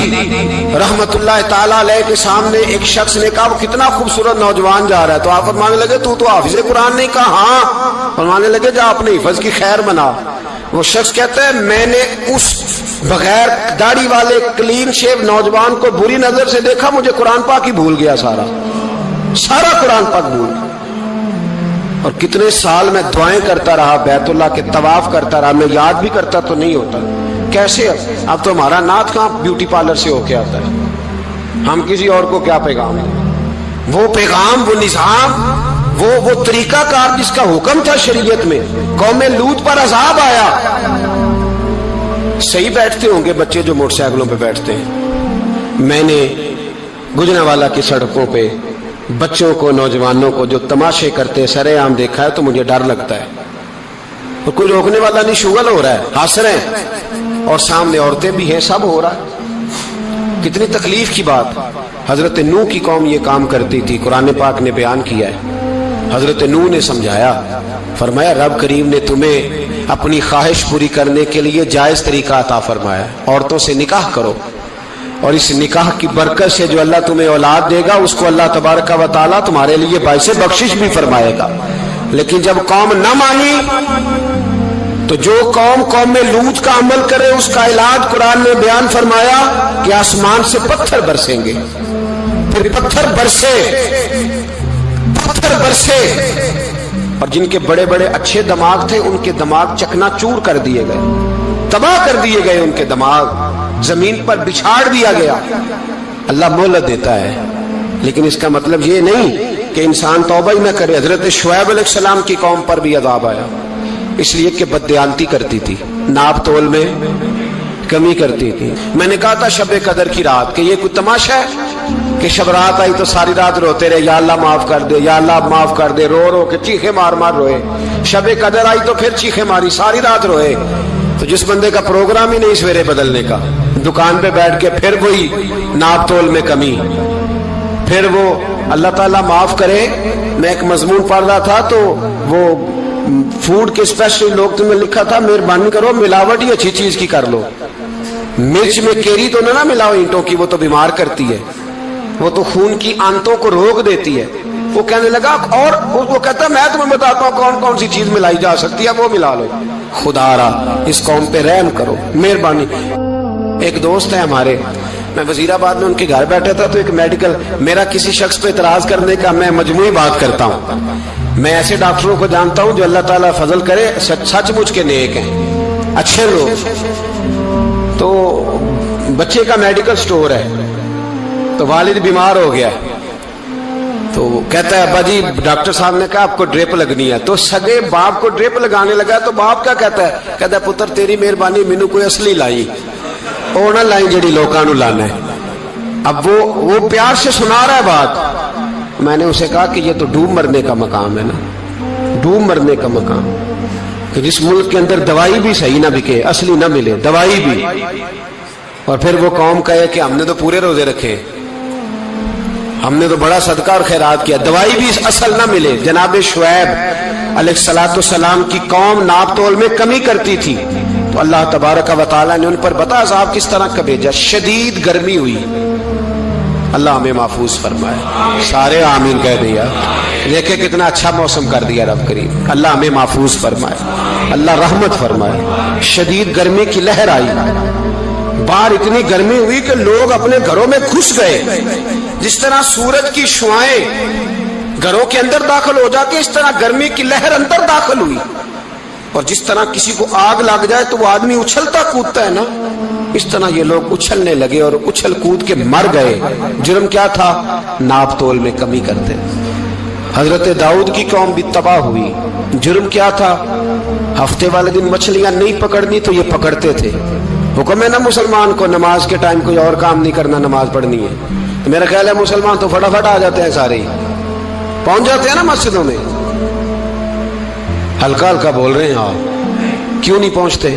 رحمت اللہ تعالی علیہ کے سامنے ایک شخص نے کہا وہ کتنا خوبصورت نوجوان جا رہا ہے، تو آپ فرمانے لگے تو حافظ قرآن نہیں؟ کہا ہاں۔ فرمانے لگے جا اپنے حفظ کی خیر منا۔ وہ شخص کہتا ہے میں نے اس بغیر داڑھی والے کلین شیو نوجوان کو بری نظر سے دیکھا، مجھے قرآن پاک ہی بھول گیا، سارا قرآن پاک بھول گیا۔ اور کتنے سال میں دعائیں کرتا رہا، بیت اللہ کے طواف کرتا رہا، میں یاد بھی کرتا تو نہیں ہوتا۔ کیسے اب تو ہمارا نعت کہاں بیوٹی پارلر سے ہو کے آتا ہے، ہم کسی اور کو کیا پیغام دیں؟ وہ پیغام، وہ نظام، وہ طریقہ کار جس کا حکم تھا شریعت میں، قوم لوط پر عذاب آیا۔ صحیح بیٹھتے ہوں گے بچے جو موٹر سائیکلوں پہ بیٹھتے ہیں، میں نے گجرانوالہ کی سڑکوں پہ بچوں کو، نوجوانوں کو جو تماشے کرتے سرے عام دیکھا ہے تو مجھے ڈر لگتا ہے، اور کوئی روکنے والا نہیں، شغل ہو رہا ہے، ہنس رہے ہیں، اور سامنے عورتیں بھی ہیں، سب ہو رہا ہے۔ کتنی تکلیف کی بات۔ حضرت نوح کی قوم یہ کام کرتی تھی، قرآن پاک نے بیان کیا ہے۔ حضرت نوح نے سمجھایا، فرمایا رب کریم نے تمہیں اپنی خواہش پوری کرنے کے لیے جائز طریقہ عطا فرمایا، عورتوں سے نکاح کرو، اور اس نکاح کی برکت سے جو اللہ تمہیں اولاد دے گا اس کو اللہ تبارک و تعالیٰ تمہارے لیے باعث بخشش بھی فرمائے گا۔ لیکن جب قوم نہ مانی تو جو قوم میں لوط کا عمل کرے اس کا علاج قرآن نے بیان فرمایا کہ آسمان سے پتھر برسیں گے، پھر پتھر برسے، اور جن کے بڑے بڑے اچھے دماغ تھے ان کے دماغ چکنا چور کر دیے گئے، تباہ کر دیے گئے، ان کے دماغ زمین پر بچھاڑ دیا گیا۔ اللہ مہلت دیتا ہے، لیکن اس کا مطلب یہ نہیں کہ انسان توبہ ہی نہ کرے۔ حضرت شعیب علیہ السلام کی قوم پر بھی عذاب آیا، اس لیے کہ بددیانتی کرتی تھی، ناپ تول میں کمی کرتی تھی۔ میں نے کہا تھا شب قدر کی رات کہ یہ کوئی تماشا ہے کہ شب رات آئی تو ساری رات روتے رہے، یا اللہ معاف کر دے، یا اللہ معاف کر دے، رو رو کے چیخے مار مار روئے۔ شب قدر آئی تو پھر چیخے ماری، ساری رات روئے۔ تو جس بندے کا پروگرام ہی نہیں سویرے بدلنے کا، دکان پہ بیٹھ کے پھر وہی ناپ تول میں کمی، پھر وہ اللہ تعالیٰ معاف کرے۔ میں ایک مضمون پڑھ رہا تھا تو وہ فوڈ کے اسپیشل لوگ تمہیں لکھا تھا مہربانی کرو ملاوٹ ہی اچھی چیز کی کر لو، مرچ میں کیری تو نہ ملاؤ اینٹوں کی، وہ تو بیمار کرتی ہے، وہ تو خون کی آنتوں کو روک دیتی ہے۔ وہ کہنے لگا، اور وہ کہتا میں تمہیں بتاتا ہوں کون کون سی چیز ملائی جا سکتی ہے، وہ ملا لو۔ خدا را اس قوم پہ رحم کرو، مہربانی۔ ایک دوست ہے ہمارے، میں وزیر آباد میں ان کے گھر بیٹھا تھا تو ایک میڈیکل، میرا کسی شخص پہ اعتراض کرنے کا میں مجموعی بات کرتا ہوں۔ میں ایسے ڈاکٹروں کو جانتا ہوں جو اللہ تعالیٰ فضل کرے سچ مچ کے نیک ہیں، اچھے لوگ۔ تو بچے کا میڈیکل سٹور ہے، تو والد بیمار ہو گیا، تو کہتا ہے ابا جی ڈاکٹر صاحب نے کہا آپ کو ڈرپ لگنی ہے، تو سگے باپ کو ڈرپ لگانے لگا، تو باپ کیا کہتا ہے پتر تیری مہربانی، مینوں کوئی اصلی لائی، وہ نہ لائی جڑی لوکاں نو لانا ہے۔ اب وہ پیار سے سنا رہا ہے بات۔ میں نے اسے کہا کہ یہ تو ڈوب مرنے کا مقام ہے نا، ڈوب مرنے کا مقام، کہ جس ملک کے اندر دوائی بھی صحیح نہ بکے، اصلی نہ ملے دوائی بھی، اور پھر وہ قوم کہے کہ ہم نے تو پورے روزے رکھے، ہم نے تو بڑا صدقہ اور خیرات کیا، دوائی بھی اصل نہ ملے۔ جناب شعیب علیہ السلام کی قوم ناپ تول میں کمی کرتی تھی، تو اللہ تبارک و تعالیٰ نے ان پر بتا عذاب کس طرح کا بھیجا، شدید گرمی ہوئی۔ اللہ ہمیں محفوظ فرمائے، سارے آمین کہہ دیا۔ دیکھیں کتنا اچھا موسم کر دیا رب کریم، اللہ ہمیں محفوظ فرمائے، اللہ رحمت فرمائے۔ شدید گرمی کی لہر آئی، باہر اتنی گرمی ہوئی کہ لوگ اپنے گھروں میں گھس گئے، جس طرح سورج کی شعاعیں گھروں کے اندر داخل ہو جاتی، اس طرح گرمی کی لہر اندر داخل ہوئی، اور جس طرح کسی کو آگ لگ جائے تو وہ آدمی اچھلتا کودتا ہے نا، اس طرح یہ لوگ اچھلنے لگے اور اچھل کود کے مر گئے۔ جرم کیا تھا؟ ناپ تول میں کمی کرتے۔ حضرت داؤد کی قوم بھی تباہ ہوئی، جرم کیا تھا؟ ہفتے والے دن مچھلیاں نہیں پکڑنی تو یہ پکڑتے تھے۔ حکم ہے نا مسلمان کو نماز کے ٹائم کوئی اور کام نہیں کرنا، نماز پڑھنی ہے۔ میرا خیال ہے مسلمان تو فٹافٹ آ جاتے ہیں، سارے ہی پہنچ جاتے ہیں نا مسجدوں میں۔ ہلکا ہلکا بول رہے ہیں آپ، کیوں نہیں پہنچتے؟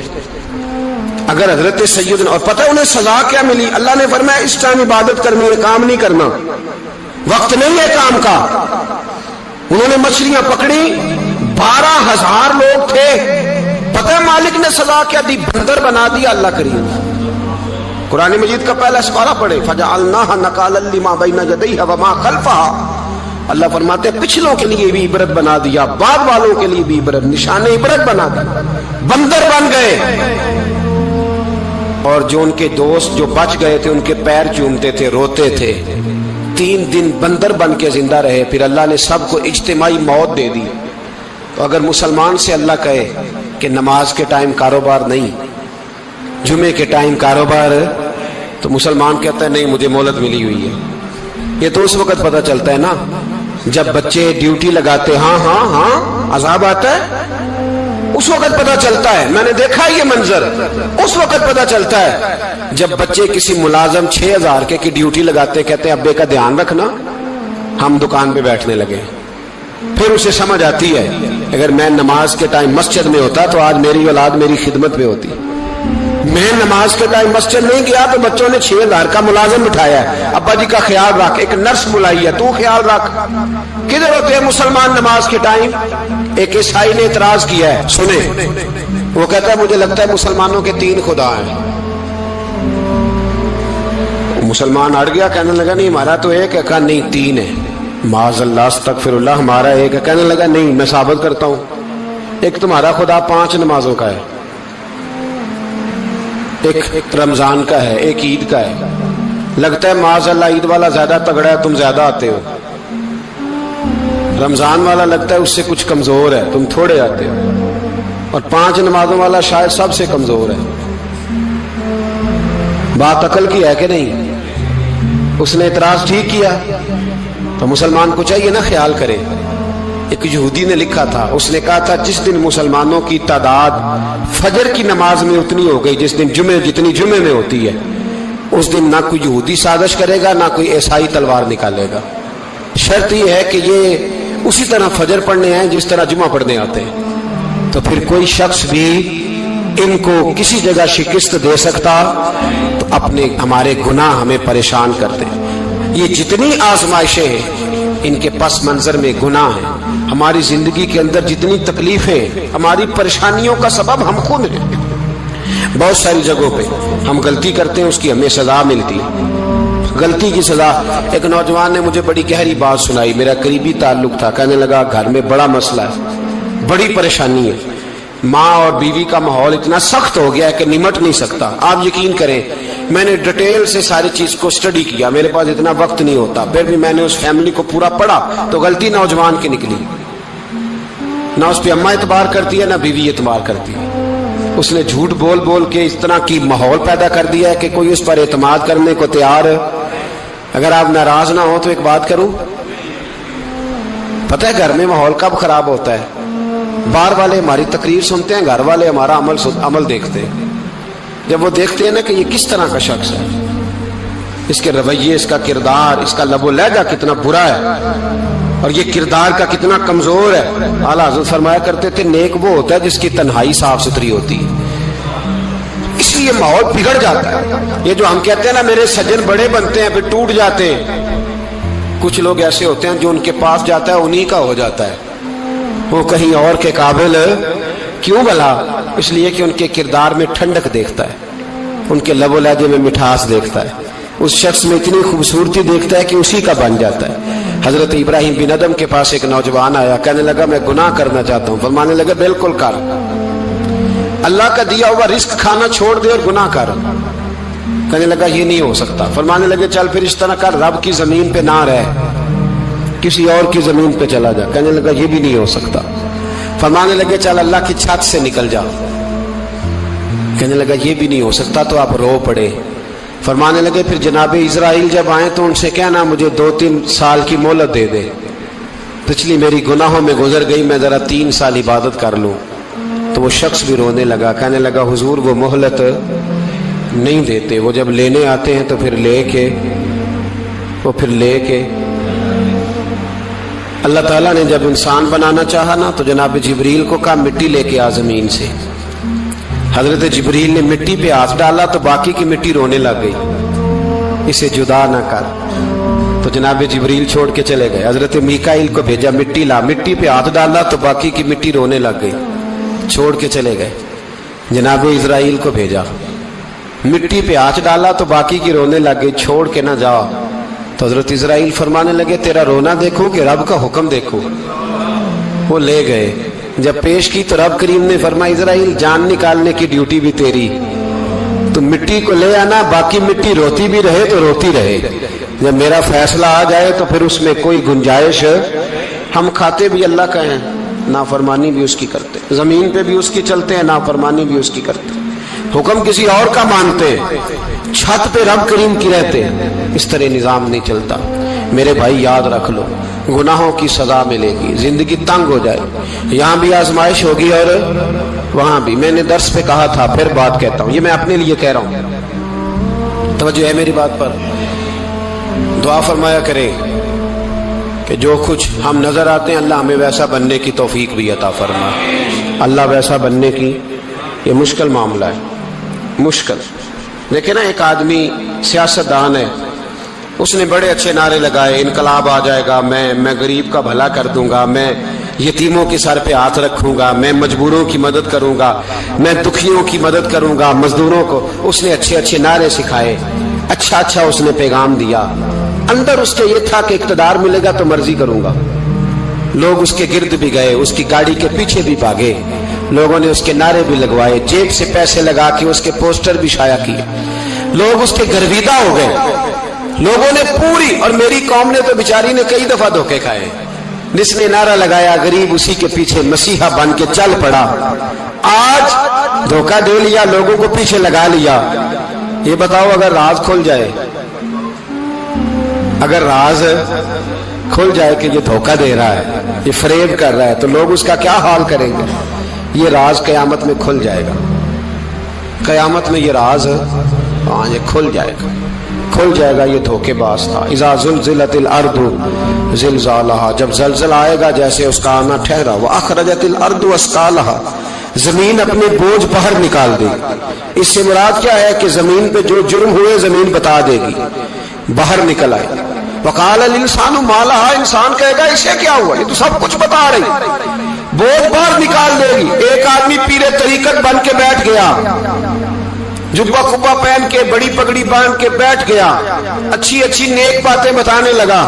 اگر حضرت سیدنا، اور پتہ انہیں سزا کیا ملی؟ اللہ نے فرمایا اس ٹائم عبادت کرنی ہے، کام نہیں کرنا، وقت نہیں ہے کام کا۔ انہوں نے مچھلیاں پکڑی، 12,000 لوگ تھے، پتہ ہے مالک نے سزا کیا دی؟ بندر بنا دیا اللہ کریم۔ قرآن مجید کا پہلا سپارہ پڑھے فجعلناها نکالا لما بین یدیہا وما خلفہا. اللہ فرماتے ہیں پچھلوں کے لیے بھی عبرت بنا دیا, بعد والوں کے لیے بھی عبرت, نشان عبرت بنا دیا. بندر بن گئے, اور جو ان کے دوست جو بچ گئے تھے ان کے پیر چومتے تھے, روتے تھے. 3 دن بندر بن کے زندہ رہے, پھر اللہ نے سب کو اجتماعی موت دے دی. تو اگر مسلمان سے اللہ کہے کہ نماز کے ٹائم کاروبار نہیں, جمعے کے ٹائم کاروبار, تو مسلمان کہتا ہے نہیں مجھے مہلت ملی ہوئی ہے. یہ تو اس وقت پتہ چلتا ہے نا جب بچے ڈیوٹی لگاتے, ہاں عذاب آتا ہے, اس وقت پتہ چلتا ہے. میں نے دیکھا یہ منظر, اس وقت پتہ چلتا ہے جب بچے کسی ملازم 6000 کی ڈیوٹی لگاتے, کہتے ہیں ابے کا دھیان رکھنا, ہم دکان پہ بیٹھنے لگے. پھر اسے سمجھ آتی ہے اگر میں نماز کے ٹائم مسجد میں ہوتا تو آج میری اولاد میری خدمت پہ ہوتی. میں نماز کے ٹائم مسجد نہیں گیا تو بچوں نے 6000 کا ملازم بٹھایا ہے, ابا جی کا خیال رکھ, ایک نرس بلائی ہے تو خیال رکھ. کدھر ہوتے ہیں مسلمان نماز کے ٹائم؟ ایک عیسائی نے اعتراض کیا ہے, سنیں, وہ کہتا ہے مجھے لگتا ہے مسلمانوں کے 3 خدا ہیں. مسلمان اڑ گیا, کہنے لگا نہیں ہمارا تو ایک ہے. کہا نہیں 3 ہے. معاذ اللہ استغفر اللہ, ہمارا ایک ہے. کہنے لگا نہیں میں ثابت کرتا ہوں, ایک تمہارا خدا 5 نمازوں کا ہے, ایک رمضان کا ہے, ایک عید کا ہے. لگتا ہے معاذ اللہ عید والا زیادہ تگڑا ہے, تم زیادہ آتے ہو. رمضان والا لگتا ہے اس سے کچھ کمزور ہے, تم تھوڑے آتے ہو. اور 5 نمازوں والا شاید سب سے کمزور ہے. بات عقل کی ہے کہ نہیں؟ اس نے اعتراض ٹھیک کیا. تو مسلمان کو چاہیے نا خیال کرے. ایک یہودی نے لکھا تھا, اس نے کہا تھا جس دن مسلمانوں کی تعداد فجر کی نماز میں اتنی ہو گئی جس دن جتنی جمعے میں ہوتی ہے, اس دن نہ کوئی یہودی سازش کرے گا نہ کوئی عیسائی تلوار نکالے گا. شرط یہ ہے کہ یہ اسی طرح فجر پڑھنے آئیں جس طرح جمعہ پڑھنے آتے ہیں. تو پھر کوئی شخص بھی ان کو کسی جگہ شکست دے سکتا تو ہمارے گناہ ہمیں پریشان کرتے. یہ جتنی آزمائشیں ہیں ان کے پس منظر میں گناہ ہیں. ہماری زندگی کے اندر جتنی تکلیفیں, ہماری پریشانیوں کا سبب ہم خود ہیں. بہت ساری جگہوں پہ ہم غلطی کرتے ہیں, اس کی ہمیں سزا ملتی ہے. غلطی کی سزا. ایک نوجوان نے مجھے بڑی گہری بات سنائی, میرا قریبی تعلق تھا. کہنے لگا گھر میں بڑا مسئلہ ہے, بڑی پریشانی ہے, ماں اور بیوی کا ماحول اتنا سخت ہو گیا ہے کہ نمٹ نہیں سکتا. آپ یقین کریں میں نے ڈیٹیل سے ساری چیز کو سٹڈی کیا, میرے پاس اتنا وقت نہیں ہوتا, پھر بھی میں نے اس فیملی کو پورا پڑھا. تو غلطی نوجوان کی نکلی, نہ اس پہ اماں اعتبار کرتی ہے نہ بیوی اعتبار کرتی ہے. اس نے جھوٹ بول بول کے اس طرح کی ماحول پیدا کر دیا ہے کہ کوئی اس پر اعتماد کرنے کو تیار ہے. اگر آپ ناراض نہ ہو تو ایک بات کروں, پتہ ہے گھر میں ماحول کب خراب ہوتا ہے؟ باہر والے ہماری تقریر سنتے ہیں, گھر والے ہمارا عمل دیکھتے ہیں. جب وہ دیکھتے ہیں نا کہ یہ کس طرح کا شخص ہے, اس کے رویے, اس کا کردار, اس کا لب و لہجہ کتنا برا ہے اور یہ کردار کا کتنا کمزور ہے. اعلیٰ حضرت فرمایا کرتے تھے نیک وہ ہوتا ہے جس کی تنہائی صاف ستھری ہوتی ہے. اس لیے ماحول بگڑ جاتا ہے. یہ جو ہم کہتے ہیں نا میرے سجن بڑے بنتے ہیں پھر ٹوٹ جاتے ہیں, کچھ لوگ ایسے ہوتے ہیں جو ان کے پاس جاتا ہے انہی کا ہو جاتا ہے, وہ کہیں اور کے قابل کیوں بھلا؟ اس لیے کہ ان کے کردار میں ٹھنڈک دیکھتا ہے, ان کے لب و لہجے میں مٹھاس دیکھتا ہے, اس شخص میں اتنی خوبصورتی دیکھتا ہے کہ اسی کا بن جاتا ہے. حضرت ابراہیم بن ادم کے پاس ایک نوجوان آیا, کہنے لگا میں گناہ کرنا چاہتا ہوں. فرمانے لگا بالکل کر, اللہ کا دیا ہوا رزق کھانا چھوڑ دے اور گناہ کر. کہنے لگا یہ نہیں ہو سکتا. فرمانے لگے چل پھر اس طرح کر, رب کی زمین پہ نہ رہ, کسی اور کی زمین پہ چلا جا. کہنے لگا یہ بھی نہیں ہو سکتا. فرمانے لگے چل اللہ کی چھت سے نکل جا. کہنے لگا یہ بھی نہیں ہو سکتا. تو آپ رو پڑے. فرمانے لگے پھر جناب اسرائیل جب آئیں تو ان سے کہنا مجھے 2-3 سال کی مہلت دے دے, پچھلی میری گناہوں میں گزر گئی, میں ذرا 3 سال عبادت کر لوں. تو وہ شخص بھی رونے لگا, کہنے لگا حضور وہ مہلت نہیں دیتے, وہ جب لینے آتے ہیں تو پھر لے کے اللہ تعالیٰ نے جب انسان بنانا چاہا نا تو جناب جبریل کو کہا مٹی لے کے آ زمین سے. حضرت جبریل نے مٹی پہ ہاتھ ڈالا تو باقی کی مٹی رونے لگ گئی, اسے جدا نہ کر. تو جناب جبریل چھوڑ کے چلے گئے. حضرت میکائیل کو بھیجا, مٹی لا, مٹی پہ ہاتھ ڈالا تو باقی کی مٹی رونے لگ گئی, چھوڑ کے چلے گئے. جناب اسرائیل کو بھیجا, مٹی پہ ہاتھ ڈالا تو باقی کی رونے لگ گئی، چھوڑ کے نہ جاؤ۔ تو حضرت اسرائیل فرمانے لگے تیرا رونا دیکھو کہ رب کا حکم دیکھو۔ وہ لے گئے، جب پیش کی تو رب کریم نے فرمایا اسرائیل جان نکالنے کی ڈیوٹی بھی تیری، تو مٹی کو لے آنا، باقی مٹی روتی بھی رہے تو روتی رہے، جب میرا فیصلہ آ جائے تو پھر اس میں کوئی گنجائش۔ ہم کھاتے بھی اللہ کا ہیں، نافرمانی بھی اس کی کرتے، زمین پہ بھی اس کی چلتے ہیں، نافرمانی بھی اس کی کرتے، حکم کسی اور کا مانتے، چھت پہ رب کریم کی رہتے، اس طرح نظام نہیں چلتا۔ میرے بھائی یاد رکھ لو، گناہوں کی سزا ملے گی، زندگی تنگ ہو جائے، یہاں بھی آزمائش ہوگی اور وہاں بھی۔ میں نے درس پہ کہا تھا، پھر بات کہتا ہوں، یہ میں اپنے لیے کہہ رہا ہوں، توجہ ہے میری بات پر۔ دعا فرمایا کرے کہ جو کچھ ہم نظر آتے ہیں اللہ ہمیں ویسا بننے کی توفیق بھی عطا فرما۔ اللہ ویسا بننے کی، یہ مشکل معاملہ ہے، مشکل۔ دیکھیں نا، ایک آدمی سیاستدان ہے، اس نے بڑے اچھے نعرے لگائے، انقلاب آ جائے گا، میں غریب کا بھلا کر دوں گا، میں یتیموں کے سر پہ ہاتھ رکھوں گا، میں مجبوروں کی مدد کروں گا، میں دکھیوں کی مدد کروں گا، مزدوروں کو۔ اس نے اچھے اچھے نعرے سکھائے، اچھا اس نے پیغام دیا، اندر اس کے یہ تھا کہ اقتدار ملے گا تو مرضی کروں گا۔ لوگ اس کے گرد بھی گئے، اس کی گاڑی کے پیچھے بھی بھاگے، لوگوں نے اس کے نعرے بھی لگوائے، جیب سے پیسے لگا کے اس کے پوسٹر بھی شائع کیے، لوگ اس کے گرویدہ ہو گئے، لوگوں نے پوری، اور میری قوم نے تو بیچاری نے کئی دفعہ دھوکے کھائے۔ جس نے نعرہ لگایا غریب اسی کے پیچھے مسیحا بن کے چل پڑا، آج دھوکہ دے لیا، لوگوں کو پیچھے لگا لیا۔ یہ بتاؤ اگر راز کھل جائے، اگر راز کھل جائے کہ یہ دھوکہ دے رہا ہے، یہ فریب کر رہا ہے، تو لوگ اس کا کیا حال کریں گے؟ یہ راز قیامت میں کھل جائے گا، قیامت میں یہ راز یہ کھل جائے گا، کھل جائے گا، یہ دھوکے باز تھا۔ اذا زلزلت الارض زلزالها، جب زلزلہ آئے گا جیسے اس کا آنا ٹھہرا، واخرجت الارض اثقالها، زمین اپنے بوجھ باہر نکال دے گی۔ اس سے مراد کیا ہے کہ زمین پہ جو جرم ہوئے زمین بتا دے گی، باہر نکل آئے۔ وقال الانسان ما لها، انسان کہے گا اسے کیا ہوا، یہ تو سب کچھ بتا رہی، بوجھ باہر نکال دے گی۔ ایک آدمی پیر طریقت بن کے بیٹھ گیا، جبہ کبا پہن کے، بڑی پگڑی باندھ کے بیٹھ گیا، اچھی اچھی نیک باتیں بتانے لگا،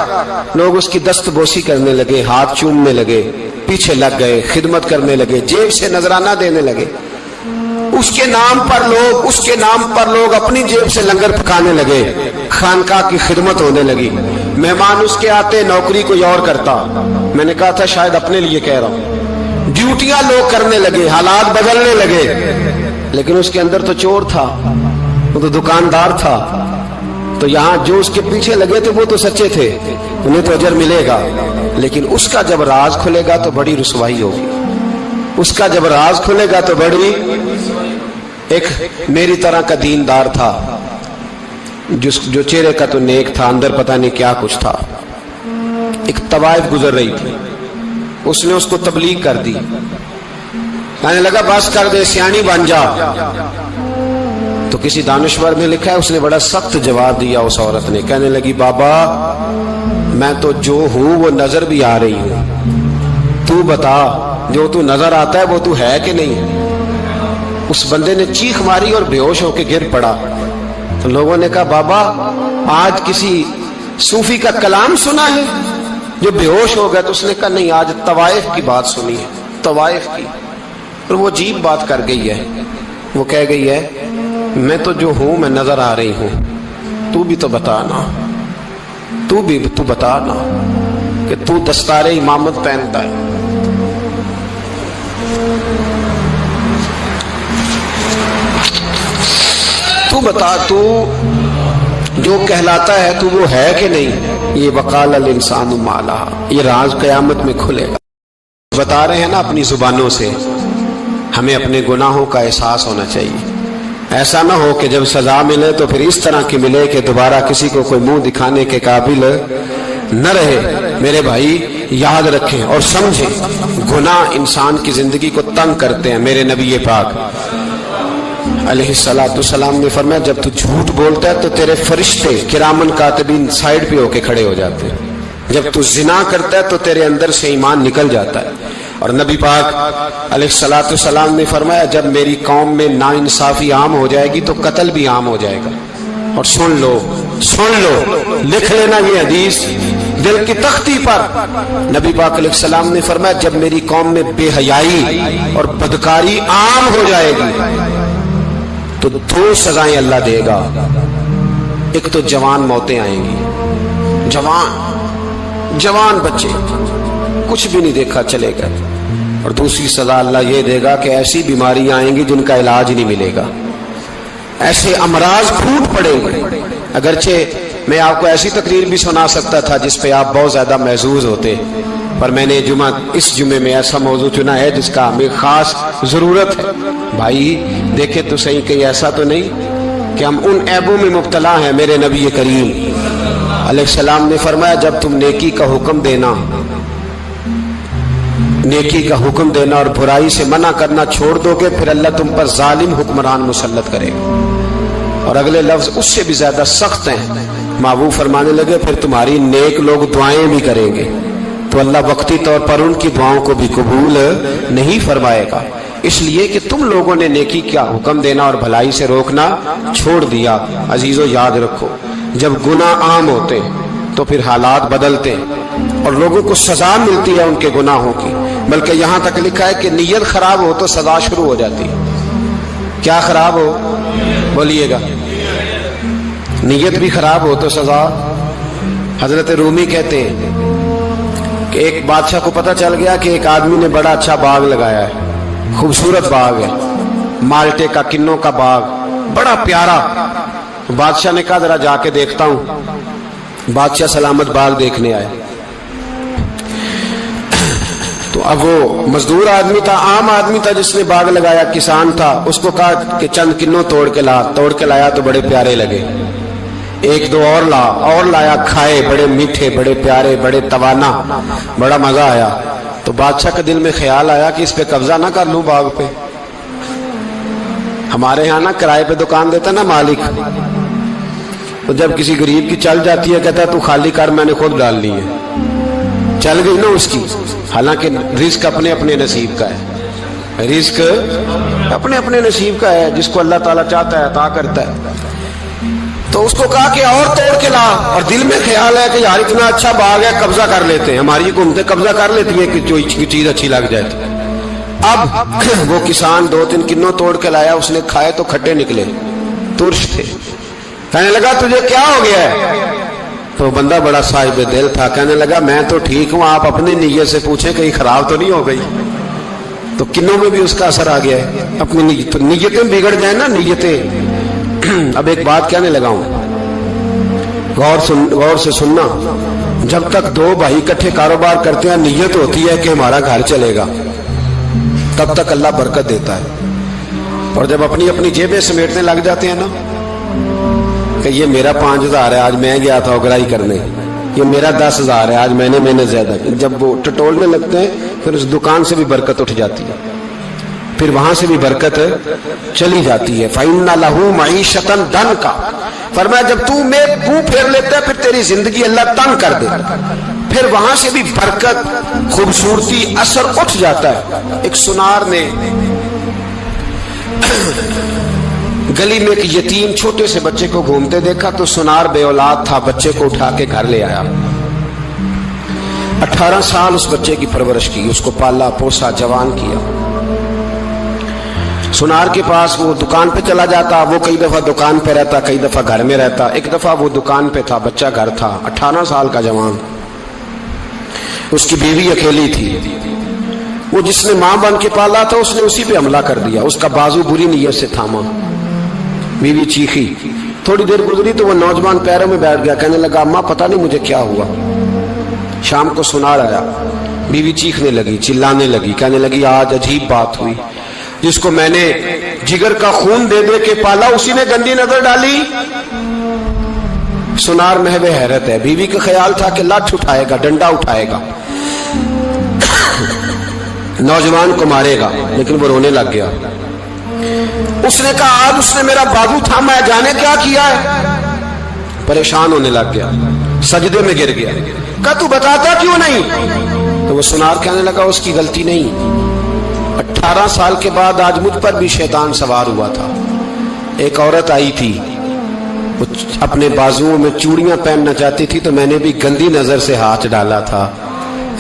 لوگ اس کی دست بوسی کرنے لگے، ہاتھ چومنے لگے، پیچھے لگ گئے، خدمت کرنے لگے، جیب سے نذرانہ دینے لگے، اس کے نام پر لوگ اپنی جیب سے لنگر پکانے لگے، خانقاہ کی خدمت ہونے لگی، مہمان اس کے آتے، نوکری کوئی اور کرتا۔ میں نے کہا تھا شاید اپنے لیے کہہ رہا ہوں، ڈیوٹیاں لوگ کرنے لگے، حالات بدلنے لگے، لیکن اس کے اندر تو چور تھا، وہ تو دکاندار تھا، تو یہاں جو اس کے پیچھے لگے تھے وہ تو سچے تھے، انہیں تو اجر ملے گا، لیکن اس کا جب راز کھلے گا تو بڑی رسوائی ہوگی، اس کا جب راز کھلے گا تو بڑی۔ ایک میری طرح کا دیندار تھا، جو چہرے کا تو نیک تھا، اندر پتہ نہیں کیا کچھ تھا۔ ایک طوائف گزر رہی تھی، اس نے اس کو تبلیغ کر دی، کہنے لگا بس کر دے، سیانی بن جا۔ تو کسی دانشور نے لکھا ہے اس نے بڑا سخت جواب دیا اس عورت نے، کہنے لگی بابا میں تو جو ہوں وہ نظر بھی آ رہی ہوں، تو بتا جو تو نظر آتا ہے وہ تو ہے کہ نہیں؟ اس بندے نے چیخ ماری اور بے ہوش ہو کے گر پڑا۔ تو لوگوں نے کہا بابا آج کسی صوفی کا کلام سنا ہے جو بے ہوش ہو گیا؟ تو اس نے کہا نہیں، آج طوائف کی بات سنی ہے، طوائف کی۔ اور وہ عجیب بات کر گئی ہے، وہ کہہ گئی ہے میں تو جو ہوں میں نظر آ رہی ہوں، تو بھی تو بتانا، تو بتانا کہ تو دستار امامت پہنتا ہے۔ تو بتا، تو جو کہلاتا ہے تو وہ ہے کہ نہیں؟ یہ وقال الانسان ما لها، یہ راز قیامت میں کھلے گا۔ بتا رہے ہیں نا اپنی زبانوں سے، ہمیں اپنے گناہوں کا احساس ہونا چاہیے، ایسا نہ ہو کہ جب سزا ملے تو پھر اس طرح کی ملے کہ دوبارہ کسی کو کوئی منہ دکھانے کے قابل نہ رہے۔ میرے بھائی یاد رکھیں اور سمجھیں، گناہ انسان کی زندگی کو تنگ کرتے ہیں۔ میرے نبی پاک علیہ الصلوۃ والسلام نے فرمایا جب تو جھوٹ بولتا ہے تو تیرے فرشتے کرامن کاتبین سائڈ پہ ہو کے کھڑے ہو جاتے ہیں، جب تو زنا کرتا ہے تو تیرے اندر سے ایمان نکل جاتا ہے۔ اور نبی پاک علیہ السلام نے فرمایا جب میری قوم میں ناانصافی عام ہو جائے گی تو قتل بھی عام ہو جائے گا. اور سن لو لکھ لینا یہ حدیث دل کی تختی پر. نبی پاک علیہ السلام نے فرمایا جب میری قوم میں بے حیائی اور بدکاری عام ہو جائے گی تو 2 سزائیں اللہ دے گا. ایک تو جوان موتیں آئیں گی, جوان بچے کچھ بھی نہیں دیکھا چلے گئے. اور دوسری سزا اللہ یہ دے گا کہ ایسی بیماریاں آئیں گی جن کا علاج نہیں ملے گا, ایسے امراض پھوٹ پڑیں گے. اگرچہ میں آپ کو ایسی تقریر بھی سنا سکتا تھا جس پہ آپ بہت زیادہ محظوظ ہوتے, پر میں نے اس جمعے میں ایسا موضوع چنا ہے جس کا ہمیں خاص ضرورت ہے. بھائی دیکھیں تو صحیح کہیں ایسا تو نہیں کہ ہم ان عیبوں میں مبتلا ہیں. میرے نبی کریم علیہ السلام نے فرمایا جب تم نیکی کا حکم دینا اور برائی سے منع کرنا چھوڑ دو گے پھر اللہ تم پر ظالم حکمران مسلط کرے گا. اور اگلے لفظ اس سے بھی زیادہ سخت ہیں. محبوب فرمانے لگے پھر تمہاری نیک لوگ دعائیں بھی کریں گے تو اللہ وقتی طور پر ان کی دعاؤں کو بھی قبول نہیں فرمائے گا. اس لیے کہ تم لوگوں نے نیکی کا حکم دینا اور بھلائی سے روکنا چھوڑ دیا. عزیزو یاد رکھو جب گناہ عام ہوتے تو پھر حالات بدلتے اور لوگوں کو سزا ملتی ہے ان کے گناہوں کی. بلکہ یہاں تک لکھا ہے کہ نیت خراب ہو تو سزا شروع ہو جاتی ہے. کیا خراب ہو بولیے گا, نیت بھی خراب ہو تو سزا. حضرت رومی کہتے ہیں کہ ایک بادشاہ کو پتہ چل گیا کہ ایک آدمی نے بڑا اچھا باغ لگایا ہے, خوبصورت باغ ہے, مالٹے کا کنوں کا باغ بڑا پیارا. بادشاہ نے کہا ذرا جا کے دیکھتا ہوں. بادشاہ سلامت باغ دیکھنے آئے تو اب وہ مزدور آدمی تھا, عام آدمی تھا جس نے باغ لگایا, کسان تھا. اس کو کہا کہ چند کنوں توڑ کے لایا تو بڑے پیارے لگے. 1-2 اور لایا, کھائے, بڑے میٹھے, بڑے پیارے, بڑے توانا, بڑا مزہ آیا. تو بادشاہ کے دل میں خیال آیا کہ اس پہ قبضہ نہ کر لوں باغ پہ. ہمارے یہاں نا کرائے پہ دکان دیتا نا مالک, تو جب کسی غریب کی چل جاتی ہے کہتا ہے تو خالی کر, میں نے خود ڈالنی ہے. چل گئی نا اس کی. حالانکہ رزق اپنے اپنے نصیب کا ہے, رزق اپنے اپنے نصیب کا ہے, جس کو اللہ تعالیٰ چاہتا ہے عطا کرتا ہے. تو اس کو کہا کہ اور توڑ کے لا, اور دل میں خیال ہے کہ یار اتنا اچھا باغ ہے قبضہ کر لیتے ہیں. ہماری حکومتیں قبضہ کر لیتی ہیں کہ جو چیز اچھی لگ جائے. اب وہ کسان 2-3 کنوں توڑ کے لایا, اس نے کھائے تو کھٹے نکلے, ترش تھے. کہنے لگا تجھے کیا ہو گیا ہے؟ تو بندہ بڑا صاحب دل تھا, کہنے لگا میں تو ٹھیک ہوں, آپ اپنی نیت سے پوچھیں کہیں خراب تو نہیں ہو گئی. تو کنوں میں بھی اس کا اثر آ گیا ہے. اپنی نیتیں بگڑ جائیں نا, نیتیں. اب ایک بات کہنے لگا ہوں, غور سے سننا. جب تک 2 بھائی اکٹھے کاروبار کرتے ہیں نیت ہوتی ہے کہ ہمارا گھر چلے گا, تب تک اللہ برکت دیتا ہے. اور جب اپنی اپنی جیبیں سمیٹنے لگ جاتے ہیں نا کہ یہ میرا 5000 ہے, آج میں گیا تھا اگرائی کرنے, یہ میرا 10,000 ہے, آج میں نے محنت زیادہ کی. جب وہ ٹٹولنے لگتے ہیں پھر اس دکان سے بھی برکت اٹھ جاتی ہے, پھر وہاں سے بھی برکت چلی جاتی ہے. فَإِنَّ لَهُ مَعِيشَةً ضَنْكَ, فرمایا جب تو میں منہ پھیر لیتا ہے پھر تیری زندگی اللہ تنگ کر دے, پھر وہاں سے بھی برکت, خوبصورتی, اثر اٹھ جاتا ہے. ایک سنار نے گلی میں ایک یتیم چھوٹے سے بچے کو گھومتے دیکھا تو سنار بے اولاد تھا, بچے کو اٹھا کے گھر لے آیا. 18 سال اس بچے کی پرورش کی, اس کو پالا پوسا, جوان کیا. سنار کے پاس وہ دکان پہ چلا جاتا, وہ کئی دفعہ دکان پہ رہتا, کئی دفعہ گھر میں رہتا. ایک دفعہ وہ دکان پہ تھا, بچہ گھر تھا, 18 سال کا جوان. اس کی بیوی اکیلی تھی. وہ جس نے ماں بن کے پالا تھا اس نے اسی پہ حملہ کر دیا, اس کا بازو بری نیت سے تھاما. بیوی چیخی, تھوڑی دیر گزری تو وہ نوجوان پیروں میں بیٹھ گیا, کہنے لگا اماں پتہ نہیں مجھے کیا ہوا. شام کو سنار آیا, بیوی چیخنے لگی, چلانے لگی, کہنے لگی آج عجیب بات ہوئی, جس کو میں نے جگر کا خون دے دے کے پالا اسی نے گندی نظر ڈالی. سنار محو حیرت ہے. بیوی کا خیال تھا کہ لاٹھ اٹھائے گا, ڈنڈا اٹھائے گا, نوجوان کو مارے گا, لیکن وہ رونے لگ گیا. اس نے کہا آج اس نے میرا بازو تھاما ہے, جانے کیا کیا ہے. پریشان ہونے لگ گیا, سجدے میں گر گیا. کہا تو بتاتا کیوں نہیں؟ تو وہ سنار کہنے لگا اس کی غلطی نہیں، 18 سال کے بعد آج مجھ پر بھی شیطان سوار ہوا تھا۔ ایک عورت آئی تھی، وہ اپنے بازوؤں میں چوڑیاں پہننا چاہتی تھی تو میں نے بھی گندی نظر سے ہاتھ ڈالا تھا،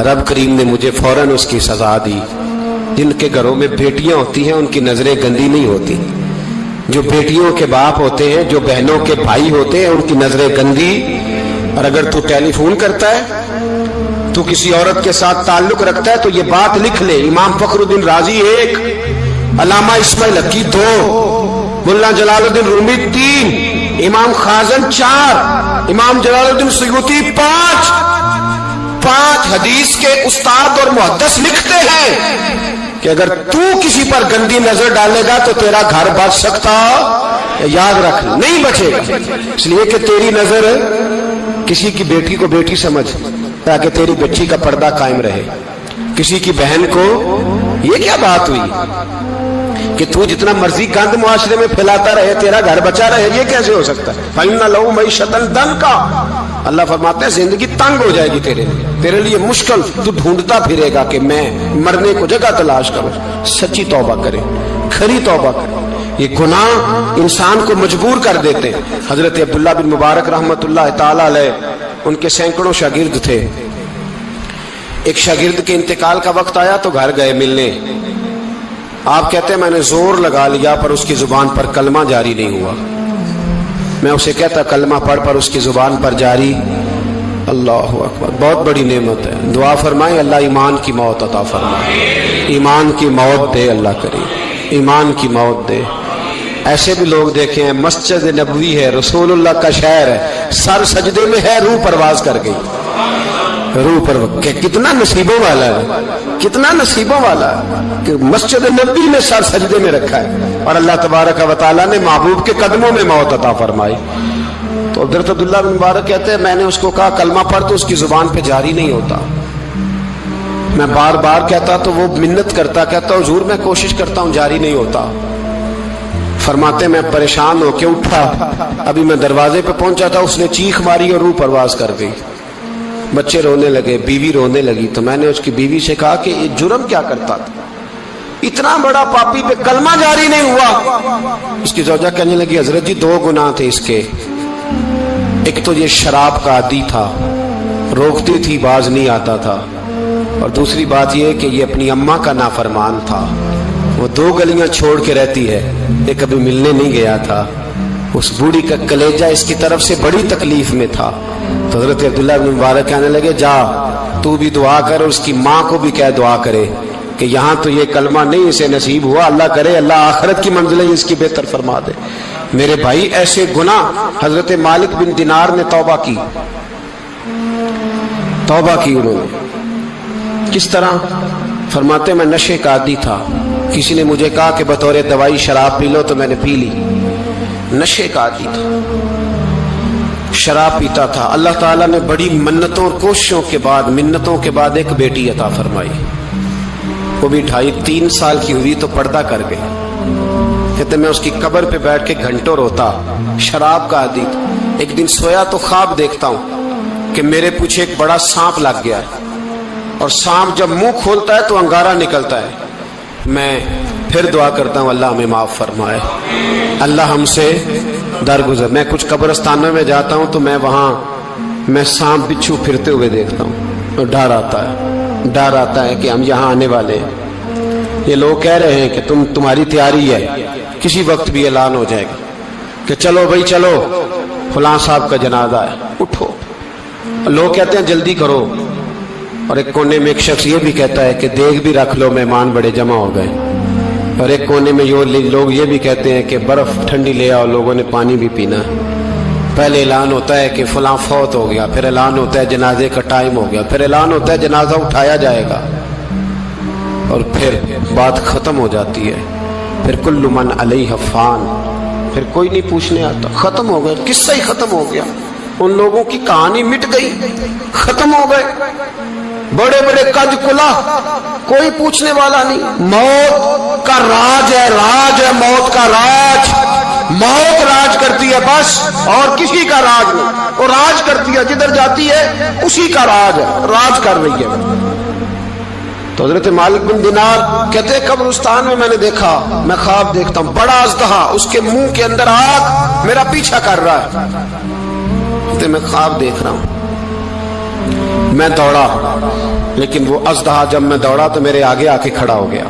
رب کریم نے مجھے فوراً اس کی سزا دی۔ جن کے گھروں میں بیٹیاں ہوتی ہیں ان کی نظریں گندی نہیں ہوتی، جو بیٹیوں کے باپ ہوتے ہیں، جو بہنوں کے بھائی ہوتے ہیں، ان کی نظریں گندی۔ اور اگر تو ٹیلی فون کرتا ہے، تو کسی عورت کے ساتھ تعلق رکھتا ہے، تو یہ بات لکھ لے، امام فخر الدین رازی 1، علامہ اسماعیل حقی 2، ملا جلال الدین رومی 3، امام خازن 4، امام جلال الدین سیوطی 5 حدیث کے استاد اور محدث لکھتے ہیں کہ اگر تو کسی پر گندی نظر ڈالے گا تو تیرا گھر بچ سکتا، یاد رکھ، نہیں بچے گا، اس لیے کہ تیری نظر کسی کی بیٹی کو بیٹی سمجھ تاکہ تیری بچی کا پردہ قائم رہے، کسی کی بہن کو۔ یہ کیا بات ہوئی کہ تو جتنا مرضی گند معاشرے میں پھیلاتا رہے تیرا گھر بچا رہے؟ یہ کیسے ہو سکتا ہے؟ فَإِنَّ لَهُ مَعِيشَةً ضَنْكَ، اللہ فرماتے ہیں زندگی تنگ ہو جائے گی تیرے لیے مشکل، تو ڈھونڈتا پھرے گا کہ میں مرنے کو جگہ تلاش کروں۔ سچی توبہ کرے، کھری توبہ کرے۔ یہ گناہ انسان کو مجبور کر دیتے ہیں۔ حضرت عبداللہ بن مبارک رحمت اللہ تعالی علیہ، ان کے سینکڑوں شاگرد تھے، ایک شاگرد کے انتقال کا وقت آیا تو گھر گئے ملنے۔ آپ کہتے ہیں میں نے زور لگا لیا پر اس کی زبان پر کلمہ جاری نہیں ہوا۔ میں اسے کہتا کلمہ پڑھ پر اس کی زبان پر جاری۔ اللہ اکبر، بہت بڑی نعمت ہے، دعا فرمائیں اللہ ایمان کی موت عطا فرمائے، ایمان کی موت دے، اللہ کریم ایمان کی موت دے۔ ایسے بھی لوگ دیکھے ہیں، مسجد نبوی ہے، رسول اللہ کا شہر ہے، سر سجدے میں ہے، روح پرواز کر گئی، روح پر کتنا نصیبوں والا ہے، کتنا نصیبوں والا ہے کہ مسجد نبوی میں سر سجدے میں رکھا ہے اور اللہ تبارک و تعالیٰ نے محبوب کے قدموں میں موت عطا فرمائی۔ تو حضرت عبداللہ بن مبارک کہتے ہیں میں نے اس کو کہا کلمہ پڑھ تو اس کی زبان پہ جاری نہیں ہوتا۔ میں بار بار کہتا تو وہ منت کرتا، کہتا حضور میں کوشش کرتا ہوں جاری نہیں ہوتا۔ فرماتے میں پریشان ہو کے اٹھا، ابھی میں دروازے پہ پہنچا تھا، اس نے چیخ ماری اور روح پرواز کر گئی۔ بچے رونے لگے، بیوی رونے لگی، تو میں نے اس کی بیوی سے کہا کہ یہ جرم کیا کرتا تھا، اتنا بڑا پاپی پہ کلمہ جاری نہیں ہوا۔ اس کی زوجہ کہنے لگی حضرت جی 2 گناہ تھے اس کے، ایک تو یہ شراب کا عادی تھا، روکتی تھی باز نہیں آتا تھا، اور دوسری بات یہ کہ یہ اپنی اماں کا نافرمان تھا، وہ 2 گلیاں چھوڑ کے رہتی ہے، یہ کبھی ملنے نہیں گیا تھا، اس بوڑھی کا کلیجہ اس کی طرف سے بڑی تکلیف میں تھا۔ تو حضرت عبداللہ بن مبارک کہنے لگے جا تو بھی دعا کر اور اس کی ماں کو بھی کہہ دعا کرے کہ یہاں تو یہ کلمہ نہیں اسے نصیب ہوا، اللہ کرے اللہ آخرت کی منزلیں اس کی بہتر فرما دے۔ میرے بھائی ایسے گناہ، حضرت مالک بن دینار نے توبہ کی انہوں نے، کس طرح؟ فرماتے میں نشے کا عادی تھا، کسی نے مجھے کہا کہ بطور دوائی شراب پی لو تو میں نے پی لی، نشے کا عادی تھا، شراب پیتا تھا۔ اللہ تعالیٰ نے بڑی منتوں اور کوششوں کے بعد، منتوں کے بعد ایک بیٹی عطا فرمائی، وہ بھی 2.5-3 سال کی ہوئی تو پردہ کر گئی۔ کہتے میں اس کی قبر پہ بیٹھ کے گھنٹوں روتا، شراب کا عادی تھا۔ ایک دن سویا تو خواب دیکھتا ہوں کہ میرے پیچھے ایک بڑا سانپ لگ گیا ہے، اور سانپ جب منہ کھولتا ہے تو انگارہ نکلتا ہے۔ میں پھر دعا کرتا ہوں اللہ ہمیں معاف فرمائے، اللہ ہم سے درگزر۔ میں کچھ قبرستانوں میں جاتا ہوں تو میں سانپ بچھو پھرتے ہوئے دیکھتا ہوں تو ڈر آتا ہے کہ ہم یہاں آنے والے ہیں۔ یہ لوگ کہہ رہے ہیں کہ تمہاری تیاری ہے، کسی وقت بھی اعلان ہو جائے گا کہ چلو بھائی چلو فلاں صاحب کا جنازہ ہے، اٹھو۔ لوگ کہتے ہیں جلدی کرو، اور ایک کونے میں ایک شخص یہ بھی کہتا ہے کہ دیگ بھی رکھ لو مہمان بڑے جمع ہو گئے، اور ایک کونے میں لوگ یہ بھی کہتے ہیں کہ برف ٹھنڈی لے آؤ، لوگوں نے پانی بھی پینا ہے۔ پہلے اعلان ہوتا ہے کہ فلاں فوت ہو گیا، پھر اعلان ہوتا ہے جنازے کا ٹائم ہو گیا، پھر اعلان ہوتا ہے جنازہ اٹھایا جائے گا، اور پھر بات ختم ہو جاتی ہے۔ پھر کل من علیہ فان، پھر کوئی نہیں پوچھنے آتا، ختم ہو گیا، قصہ ہی ختم ہو گیا، ان لوگوں کی کہانی مٹ گئی، ختم ہو گئے، بڑے بڑے قد کلا، کوئی پوچھنے والا نہیں۔ موت کا راج ہے موت کا راج، موت راج کرتی ہے بس، اور کسی کا راج نہیں، وہ راج کرتی ہے، جدھر جاتی ہے اسی کا راج ہے، راج کر رہی ہے۔ تو حضرت مالک بن دینار کہتے ہیں قبرستان میں نے دیکھا، میں خواب دیکھتا ہوں بڑا اژدہا، اس کے منہ کے اندر آگ میرا پیچھا کر رہا ہے، کہتے میں خواب دیکھ رہا ہوں، میں دوڑا، لیکن وہ اژدہا جب میں دوڑا تو میرے آگے آ کے کھڑا ہو گیا،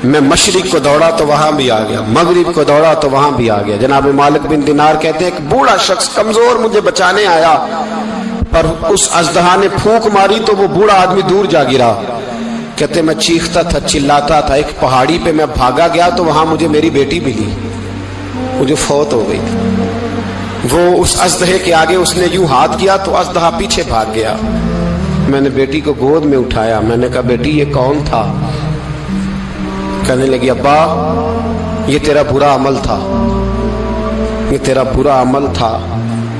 میں مشرق کو دوڑا تو وہاں بھی آ گیا، مغرب کو دوڑا تو وہاں بھی آ گیا۔ جناب مالک بن دینار کہتے ہیں ایک بوڑھا شخص کمزور مجھے بچانے آیا، پر اس اژدہا نے پھونک ماری تو وہ بوڑھا آدمی دور جا گرا۔ کہتے میں چیختا تھا، چلاتا تھا، ایک پہاڑی پہ میں بھاگا گیا تو وہاں مجھے میری بیٹی ملی، مجھے فوت ہو گئی تھی۔ وہ اس اژدہے کے آگے اس نے یوں ہاتھ کیا تو اژدہا پیچھے بھاگ گیا۔ میں نے بیٹی کو گود میں اٹھایا، میں نے کہا بیٹی یہ کون تھا؟ کہنے لگی ابا یہ تیرا برا عمل تھا، یہ تیرا برا عمل تھا،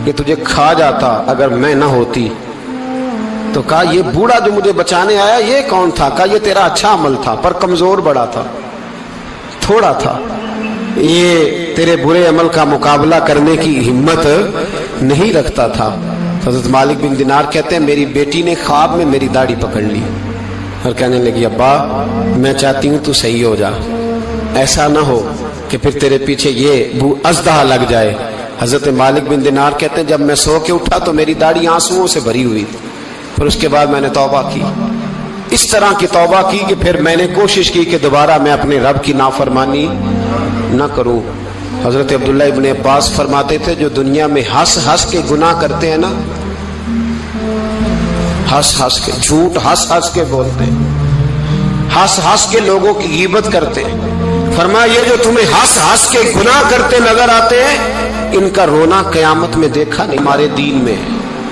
یہ تجھے کھا جاتا اگر میں نہ ہوتی۔ تو کہا یہ بوڑھا جو مجھے بچانے آیا یہ کون تھا؟ کہا یہ تیرا اچھا عمل تھا پر کمزور بڑا تھا، تھوڑا تھا، یہ تیرے برے عمل کا مقابلہ کرنے کی ہمت نہیں رکھتا تھا۔ حضرت مالک بن دینار کہتے ہیں میری بیٹی نے خواب میں میری داڑھی پکڑ لی اور کہنے لگی ابا میں چاہتی ہوں تو صحیح ہو جا، ایسا نہ ہو کہ پھر تیرے پیچھے یہ اژدہا لگ جائے۔ حضرت مالک بن دینار کہتے ہیں جب میں سو کے اٹھا تو میری داڑھی آنسوؤں سے بھری ہوئی، پھر اس کے بعد میں نے توبہ کی، اس طرح کی توبہ کی کہ پھر میں نے کوشش کی کہ دوبارہ میں اپنے رب کی نافرمانی نہ کروں۔ حضرت عبداللہ ابن عباس فرماتے تھے جو دنیا میں ہنس ہنس کے گناہ کرتے ہیں نا، ہنس ہنس کے جھوٹ ہنس ہنس کے بولتے ہیں، ہنس ہنس کے لوگوں کی غیبت کرتے ہیں، فرمایا یہ جو تمہیں ہنس ہنس کے گناہ کرتے نظر آتے ہیں ان کا رونا قیامت میں دیکھا نہیں ہمارے دین میں،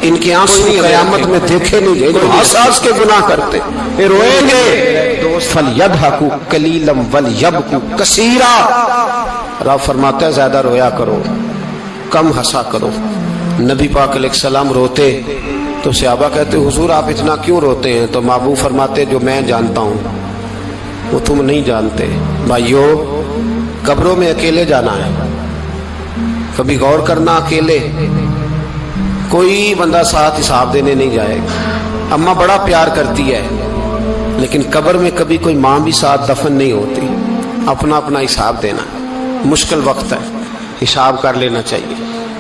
ان کے آنسو قیامت میں دیکھے نہیں گئے، جو ہنس ہنس کے گناہ کرتے یہ روئیں گے، فَلْيَضْحَكُوا قَلِيلًا وَلْيَبْكُوا كَثِيرًا۔ رب فرماتا ہے زیادہ رویا کرو کم ہنسا کرو۔ نبی پاک علیہ السلام روتے تو صحابہ کہتے حضور آپ اتنا کیوں روتے ہیں؟ تو محبوب فرماتے جو میں جانتا ہوں وہ تم نہیں جانتے۔ بھائیو قبروں میں اکیلے جانا ہے، کبھی غور کرنا، اکیلے کوئی بندہ ساتھ حساب دینے نہیں جائے گا۔ اماں بڑا پیار کرتی ہے لیکن قبر میں کبھی کوئی ماں بھی ساتھ دفن نہیں ہوتی، اپنا اپنا حساب دینا، مشکل وقت ہے، حساب کر لینا چاہیے،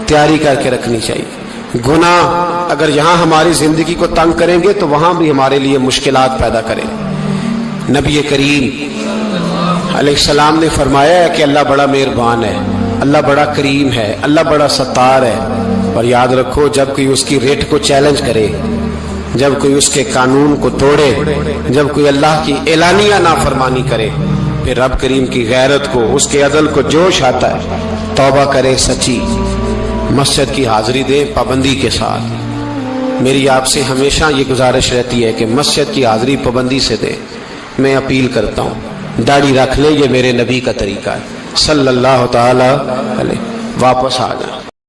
تیاری کر کے رکھنی چاہیے۔ گناہ اگر یہاں ہماری زندگی کو تنگ کریں گے تو وہاں بھی ہمارے لیے مشکلات پیدا کریں گے۔ نبی کریم علیہ السلام نے فرمایا ہے کہ اللہ بڑا مہربان ہے، اللہ بڑا کریم ہے، اللہ بڑا ستار ہے، اور یاد رکھو جب کوئی اس کی ریٹ کو چیلنج کرے، جب کوئی اس کے قانون کو توڑے، جب کوئی اللہ کی اعلانیہ نافرمانی کرے، پھر رب کریم کی غیرت کو، اس کے عدل کو جوش آتا ہے، توبہ کرے سچی، مسجد کی حاضری دے پابندی کے ساتھ۔ میری آپ سے ہمیشہ یہ گزارش رہتی ہے کہ مسجد کی حاضری پابندی سے دے۔ میں اپیل کرتا ہوں داڑھی رکھ لے، یہ میرے نبی کا طریقہ ہے صلی اللہ تعالی علیہ، واپس آ جائیں۔